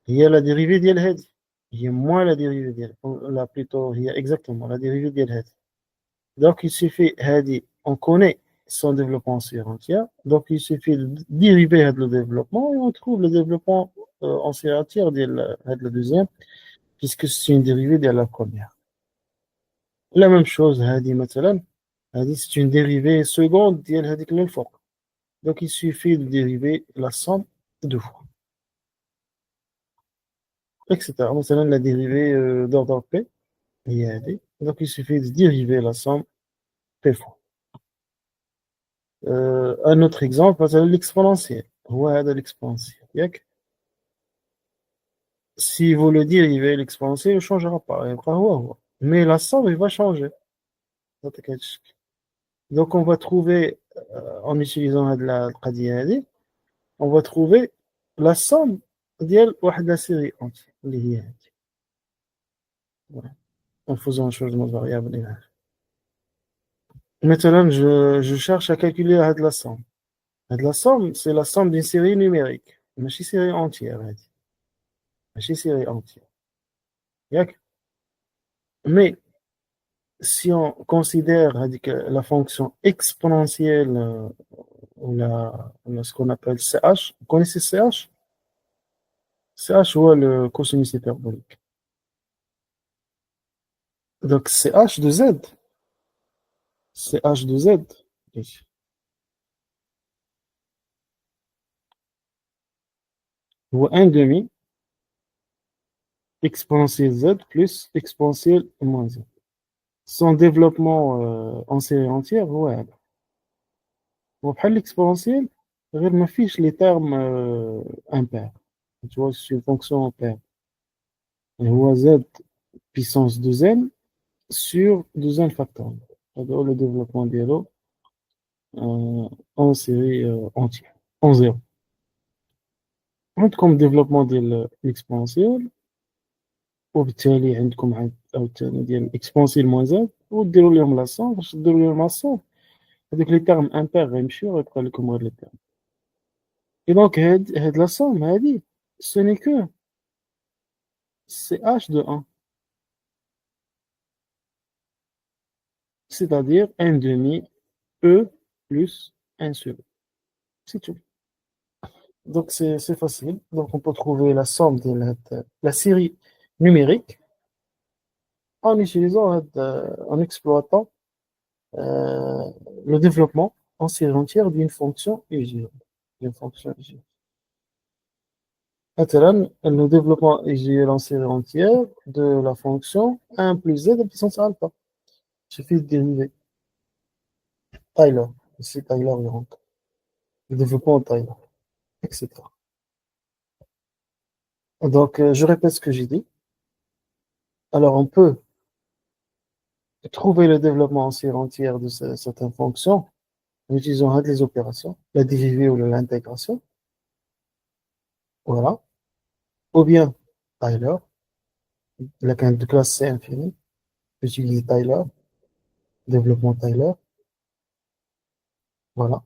A: هي la dérivée ديال هذه. هي moins la dérivée ديال. Là plutôt هي exactement la dérivée ديال هذه. Donc il suffit هذه, on connaît son développement en série entière. Donc il suffit de dériver le développement et on trouve le développement en série entière de la deuxième, puisque c'est une dérivée de la première. La même chose, c'est une dérivée seconde de la fois. Donc il suffit de dériver la somme deux fois, etc. La dérivée d'ordre P, donc il suffit de dériver la somme P fois. Un autre exemple, l'exponentiel. Voilà l'exponentiel. Si vous le dérivez, l'exponentiel ne changera pas. Mais la somme, elle va changer. Donc, on va trouver, en utilisant la qadia, on va trouver la somme de la série entière. Voilà. en faisant un changement de variable linéaire. Maintenant, je cherche à calculer la somme. La somme, c'est la somme d'une série numérique. ماشي série entière, هذه. ماشي série entière. ياك؟ Mais si on considère هذيك la fonction exponentielle ou ce qu'on appelle CH, vous connaissez CH? CH ou le cosinus hyperbolique. Donc CH de Z. CH de Z. هو 1 demi exponentielle Z plus exponentielle moins Z. Son développement en série entière, ouais. وبحال l'exponentielle, غير ما فيش les termes impairs. Tu vois, c'est une fonction impaire. Et هو Z puissance 2n sur 2n factoriel. C'est-à-dire le développement ديالو en série entière, en zéro. عندكم développement ديال l'exponentielle وبالتالي عندكم عاوتاني ديال exponentielle moins z وديروا لهم لاصون باش ديروا لهم لاصون هذوك لي تيرم امبير غيمشيو ويبقى لكم غير لي تيرم. Et donc, la somme, elle dit, ce n'est que CH de 1. C'est-à-dire 1 demi E plus 1 sur E. C'est tout. Donc, c'est facile. Donc, on peut trouver la somme de la série numérique en utilisant, en exploitant le développement en série entière d'une fonction usuelle. D'une fonction usuelle. مثلا le développement usuel en série entière de la fonction 1 plus z à puissance alpha. Il suffit de dériver. Taylor. Ici, Taylor, il rentre. Le développement en Taylor, etc. Donc, je répète ce que j'ai dit. Alors, on peut trouver le développement en série entière de certaines fonctions en utilisant les opérations, la dérivée ou l'intégration. Voilà. Ou bien Taylor, la de classe C infinie, utiliser Taylor, développement Taylor. Voilà.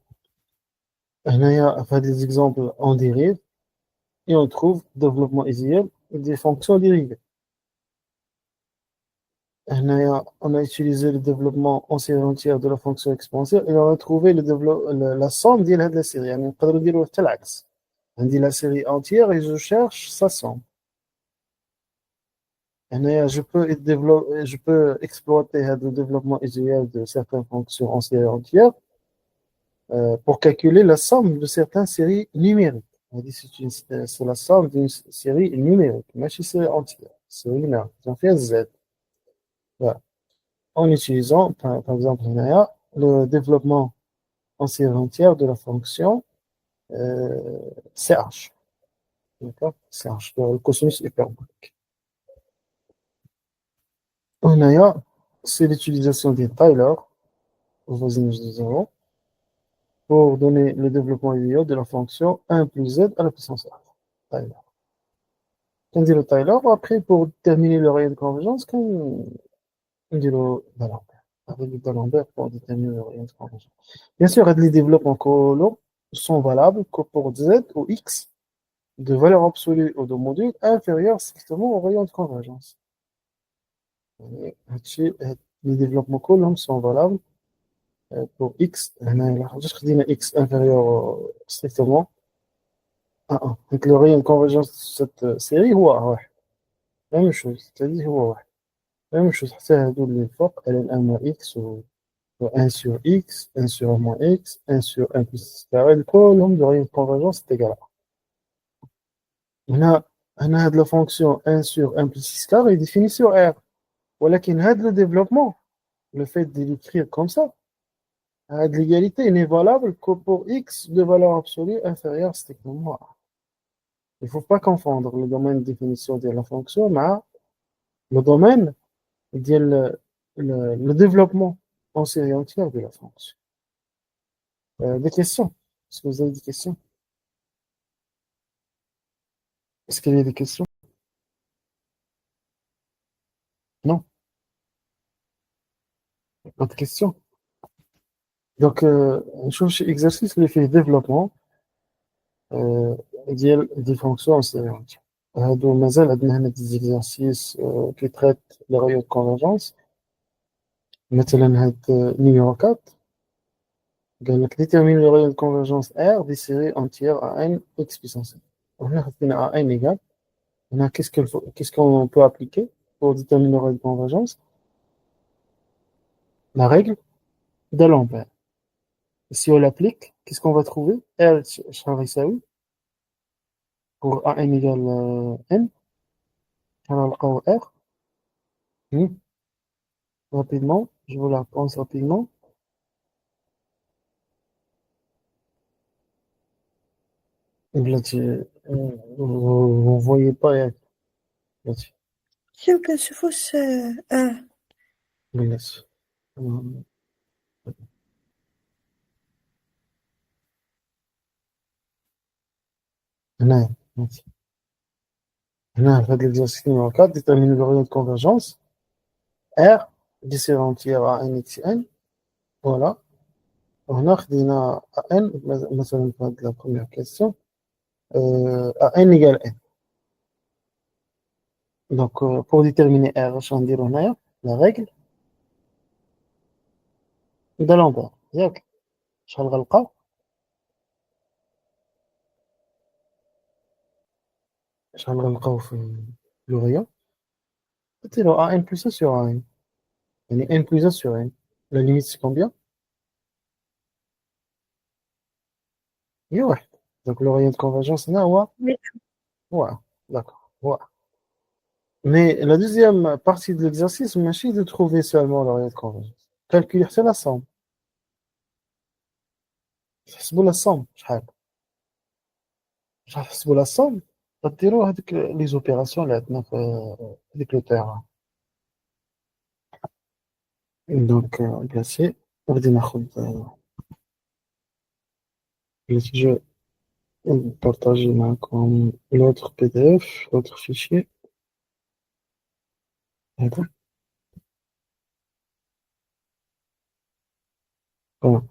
A: هنايا في هذا l'exemple on dérive et on trouve développement usuel des fonctions dérivées. هنايا on a utilisé le développement en série entière de la fonction exponentielle et on a trouvé la somme ديال هذه la série. يعني نقدروا نديروا حتى العكس. عندي la série entière et je cherche sa somme. هنايا je peux exploiter le développement usuel de certaines fonctions en série entière pour calculer la somme de certaines séries numériques. C'est la somme d'une série numérique, mais si c'est entière, série numérique. J'en fais Z. Voilà. En utilisant, par exemple, le développement en série entière de la fonction CH. D'accord? CH, le cosinus hyperbolique. C'est l'utilisation des Taylor, au voisinage de 0, pour donner le développement immédiat de la fonction 1 plus z à la puissance a. Taylor. On dit le Taylor, après, pour déterminer le rayon de convergence, on dit le d'Alembert. Avec le d'Alembert pour déterminer le rayon de convergence. Bien sûr, les développements colons sont valables que pour z ou x de valeur absolue ou de module inférieur strictement au rayon de convergence. Les développements colons sont valables pour x, x inférieur strictement à 1. Donc le rayon de convergence de cette série, هو même chose, c'est-à-dire هو واحد. Même chose, حتى هادو اللي فوق ln 1 moins x و 1 sur x, 1 sur 1 moins x, 1 sur 1 plus carré, كلهم de rayon de convergence c'est égal à 1. هنا هاد la fonction 1 sur 1 plus x carré est définie sur R. ولكن هاد le développement, le fait de l'écrire comme ça, هاد l'égalité n'est valable que pour x de valeur absolue inférieure strictement à 1. Il ne faut pas confondre le domaine de définition de la fonction mais le domaine de le développement en série entière de la fonction. Des questions? Est-ce que vous avez des questions? Est-ce qu'il y a des questions? Non? Autre question. Donc, نشوف شي exercice اللي فيه développement ديال des fonctions enseignantes. هادو مازال عندنا هنا des exercices qui traitent les rayons de convergence. مثلا هاد numéro 4 قال لك détermine le rayon de convergence R des séries entières à n x puissance n. وهنا حطينا à n égale. Hنا qu'est-ce qu'on peut appliquer pour déterminer le rayon de convergence? La règle d'Alembert. Si on l'applique, qu'est-ce qu'on va trouver? R شحال غيساوي pour a n égale n. Alors, نلقاو R. Rapidement, je vous la pense rapidement. بلاتي vous voyez pas يعني بلاتي
B: شو كنشوفوش
A: بلاتي هنايا بلاتي. هنا في هاد l'exercice numéro 4 déterminer le rayon de convergence R des séries entières à n x n. Voilà. وهنا خدينا à n مثلا في هاد la première question à n égale n. Donc pour déterminer R اش غنديرو هنايا la règle d'Alembert ياك شحال غنلقاو في le rayon نديرو a n plus 1 sur a n يعني n plus 1 sur n. La limite c'est combien? هي واحد. Donc le rayon de convergence هنا هو واحد. D'accord. Voilà. Mais la deuxième partie de l'exercice, ماشي de trouver seulement le rayon de convergence. Calculer حتى la somme. تحسبوا la somme شحال. شحال تحسبوا la somme غديروا هذيك لي زوبيراسيون اللي عندنا في هذيك لو تيران. دونك بلاتي غادي ناخذ بلاتي جو partager معكم l'autre PDF, l'autre fichier. هذا. Voilà.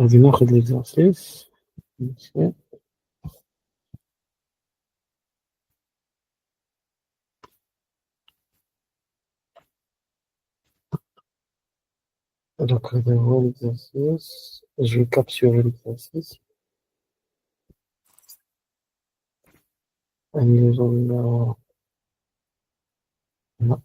A: غادي ناخذ l'exercice. Ici. Donc, هذا هو l'exercice. Je vais capturer l'exercice. نجيبو لا.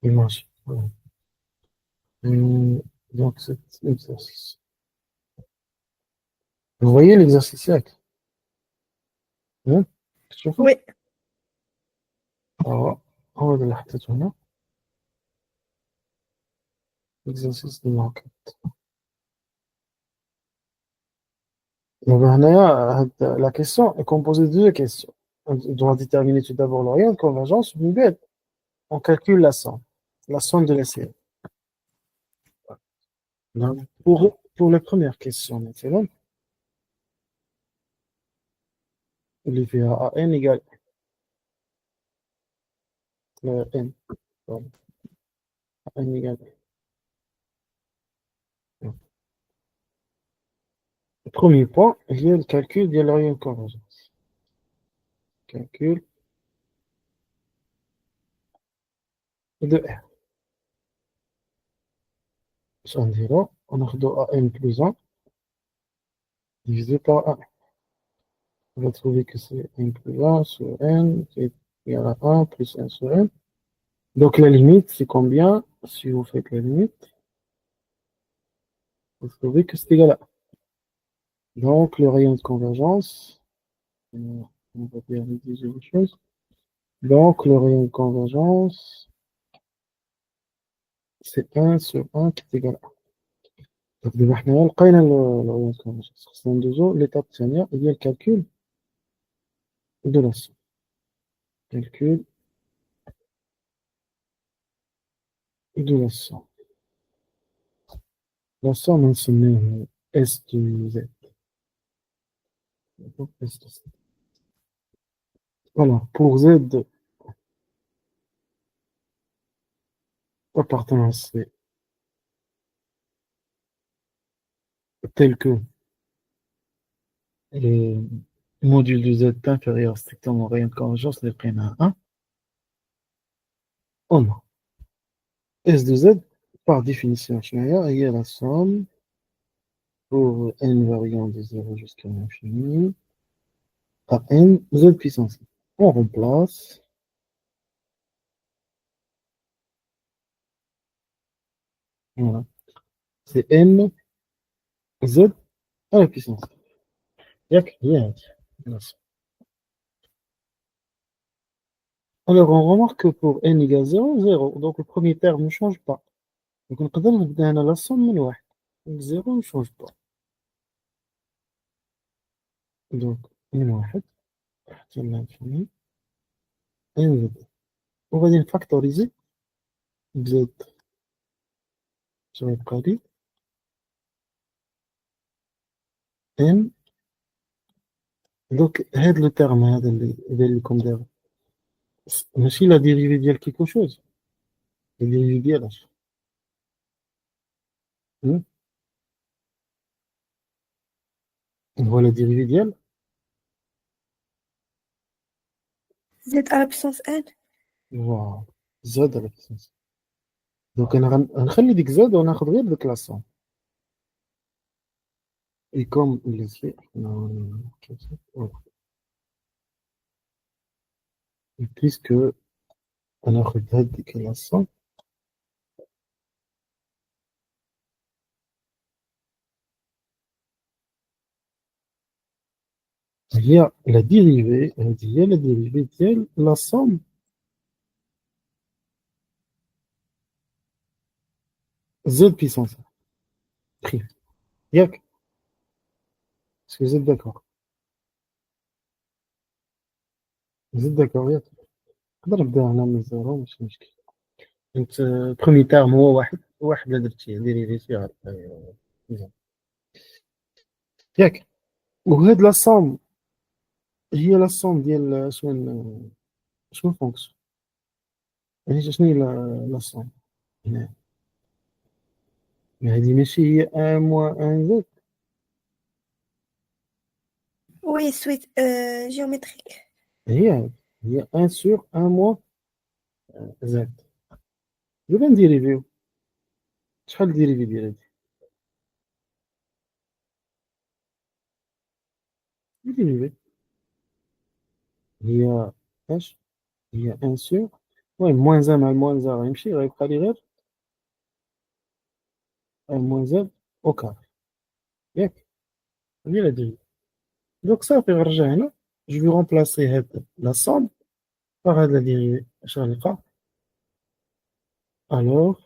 A: Image. Voilà. Donc, cet exercice. Vous voyez l'exercice ياك؟ تشوفوا؟
B: وي
A: هو اللي حطيته هنا. L'exercice de marque. Donc, هنايا la question est composée de deux questions. On doit déterminer tout d'abord le rayon de convergence. من بعد on calcule la somme de la série. Donc, pour la première question مثلا اللي فيها n égale n. Pardon. n égale n. Le premier point, il y a le calcul de la rayon de convergence. Calcul de R. Sur 0, on a n plus 1 divisé par 1. On va trouver que c'est n plus 1 sur n, qui est égal à 1 plus 1 sur n. Donc la limite, c'est combien? Si vous faites la limite, vous trouvez que c'est égal à 1. Donc le rayon de convergence, on va bien rédiger les choses. Donc le rayon de convergence, c'est 1 sur 1 qui est égal à 1. Donc دابا حنايا لقينا le rayon de convergence. خصنا ندوزو l'étape الثانية هي le calcul de la somme. Calcul de la somme. La somme نسميوه S de Z. Alors, pour Z, appartenance, c'est tel que les modules de Z est inférieur strictement au rayon de convergence, les prime à 1, on a S de Z, par définition, Schneider, égale la somme pour n variant de 0 jusqu'à l'infini à n Z puissance. On remplace, voilà, c'est n Z à la puissance. Yak, yak. Merci. Alors, on remarque que pour n égale 0, 0. Donc, le premier terme ne change pas. Donc, on peut dire la somme de 1. Donc, 0 ne change pas. Donc, n1 c'est l'infini. N Z. On va dire factoriser Z sur le carré. N. Donc, هذا le terme هذا اللي يبان لكم دابا ماشي la dérivée ديال quelque chose. La dérivée ديال اش؟ هو la dérivée ديال
B: Z à la puissance n.
A: واو Z على puissance. Donc, أنا غنخلي ديك Z وناخذ غير ديك la somme. Et comme il est fait, puisque on a regardé que la somme, il y a la dérivée, il y a la dérivée de la somme Z puissance prime. Est-ce que vous êtes d'accord? Vous êtes d'accord? نقدر نبدا هنا من زيرو ماشي مشكل. Donc, premier terme هو واحد اللي درتيه ديريفي فيه مزيان ياك. وهاد لا somme هي لا somme ديال شنو فونكسيون يعني شنو هي لا somme هنا هذه ماشي هي ان موان ان زد.
B: Oui, suite géométrique.
A: هي 1 sur 1 moins Z. دابا نديريفيو شحال الديريفي ديال هادي الديريفي هي اش هي 1 sur المهم موان زا مع الموان زا غيمشي غيبقى لي غير 1 moins Z au carré ياك هي لا ديريفي. دونك صافي غنرجع هنا جو في رومبلاسي هاد لا somme par هاد لا ديريفي اش غنلقى alors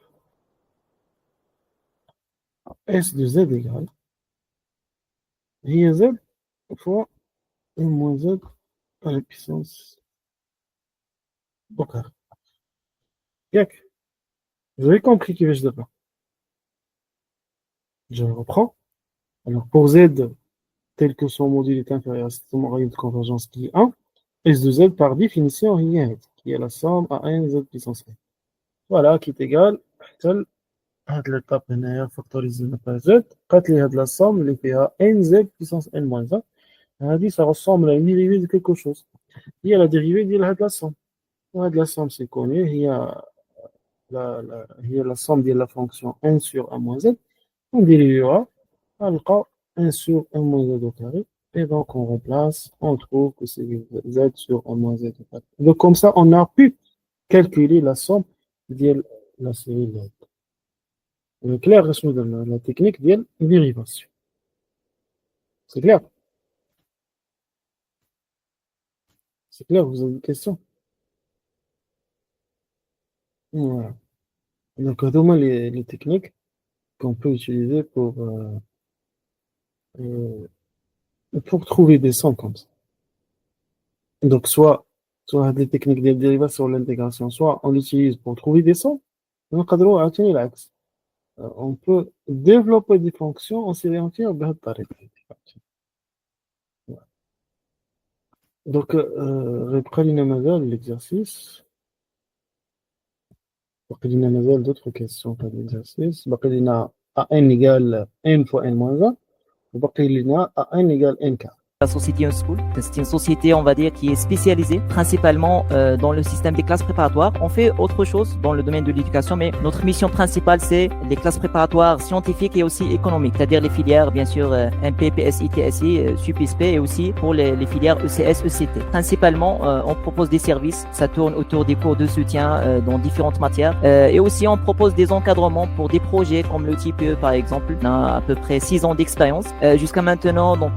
A: S de Z égale هي Z fois 1 moins Z à la puissance au carré ياك. Vous avez compris كيفاش دابا je reprends. Alors pour Z tel que son module est inférieur à strictement rayon de convergence qui est 1, S de Z par définition هي qui est la somme à 1 Z puissance 1. Voilà qui est égal حتى هاد l'étape هنايا factoriser par Z قالت لي هاد la somme اللي فيها n Z puissance n moins 1 هادي ça ressemble à une dérivée de quelque chose. هي la dérivée ديال هاد la somme. وهاد la somme c'est connu هي la somme ديال la fonction n sur 1 moins Z. On dérivera غنلقى 1 sur 1 moins Z au carré. Et donc, on remplace, on trouve que c'est Z sur 1 moins Z au carré. Donc, comme ça, on a pu calculer la somme de la série Z. Clair, la technique de dérivation. C'est clair? C'est clair, vous avez des questions? Voilà. Donc, les techniques qu'on peut utiliser pour trouver des sons comme ça. Donc, soit des techniques de dérivation ou l'intégration, soit on l'utilise pour trouver des sons, on peut développer des fonctions en série entière بهذه الطريقة. Donc, غيبقى لينا مازال l'exercice. باقي لينا مازال d'autres questions تاع l'exercice. باقي لينا A n égale n fois n moins 1 وباقي لينا A n égale n quart.
C: La société Unschool, c'est une société, on va dire, qui est spécialisée principalement dans le système des classes préparatoires. On fait autre chose dans le domaine de l'éducation, mais notre mission principale, c'est les classes préparatoires scientifiques et aussi économiques, c'est-à-dire les filières, bien sûr, MP, PSI, TSI, SUP/SP et aussi pour les filières ECS, ECT. Principalement, on propose des services, ça tourne autour des cours de soutien dans différentes matières et aussi on propose des encadrements pour des projets comme le TPE par exemple. On a à peu près 6 ans d'expérience. Jusqu'à maintenant, donc,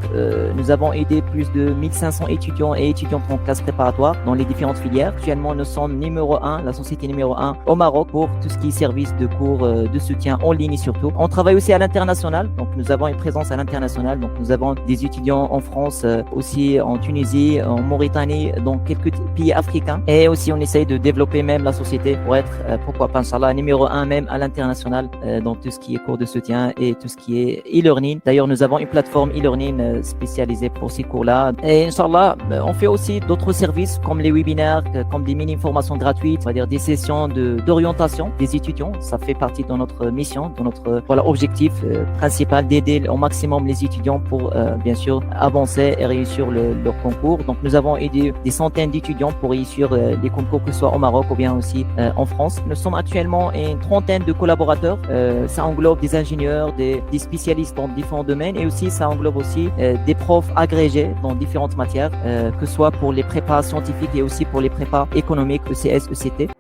C: nous avons aidé plus de 1500 étudiants et étudiantes en classe préparatoire dans les différentes filières. Actuellement, nous sommes numéro 1, la société numéro 1 au Maroc pour tout ce qui est service de cours de soutien en ligne surtout. On travaille aussi à l'international, donc nous avons une présence à l'international. Donc nous avons des étudiants en France, aussi en Tunisie, en Mauritanie, dans quelques pays africains. Et aussi, on essaye de développer même la société pour être, pourquoi pas, Inch'Allah, numéro 1 même à l'international dans tout ce qui est cours de soutien et tout ce qui est e-learning. D'ailleurs, nous avons une plateforme e-learning spécialisée pour ces cours-là. Et Inch'Allah, on fait aussi d'autres services comme les webinaires, comme des mini-formations gratuites, c'est-à-dire des sessions d'orientation des étudiants. Ça fait partie de notre mission, de notre objectif principal d'aider au maximum les étudiants pour bien sûr avancer et réussir leur concours. Donc nous avons aidé des centaines d'étudiants pour réussir les concours, que ce soit au Maroc ou bien aussi en France. Nous sommes actuellement une trentaine de collaborateurs. Ça englobe des ingénieurs, des spécialistes dans différents domaines et aussi ça englobe aussi des profs agrégés dans différentes matières, que ce soit pour les prépas scientifiques et aussi pour les prépas économiques, ECS, ECT.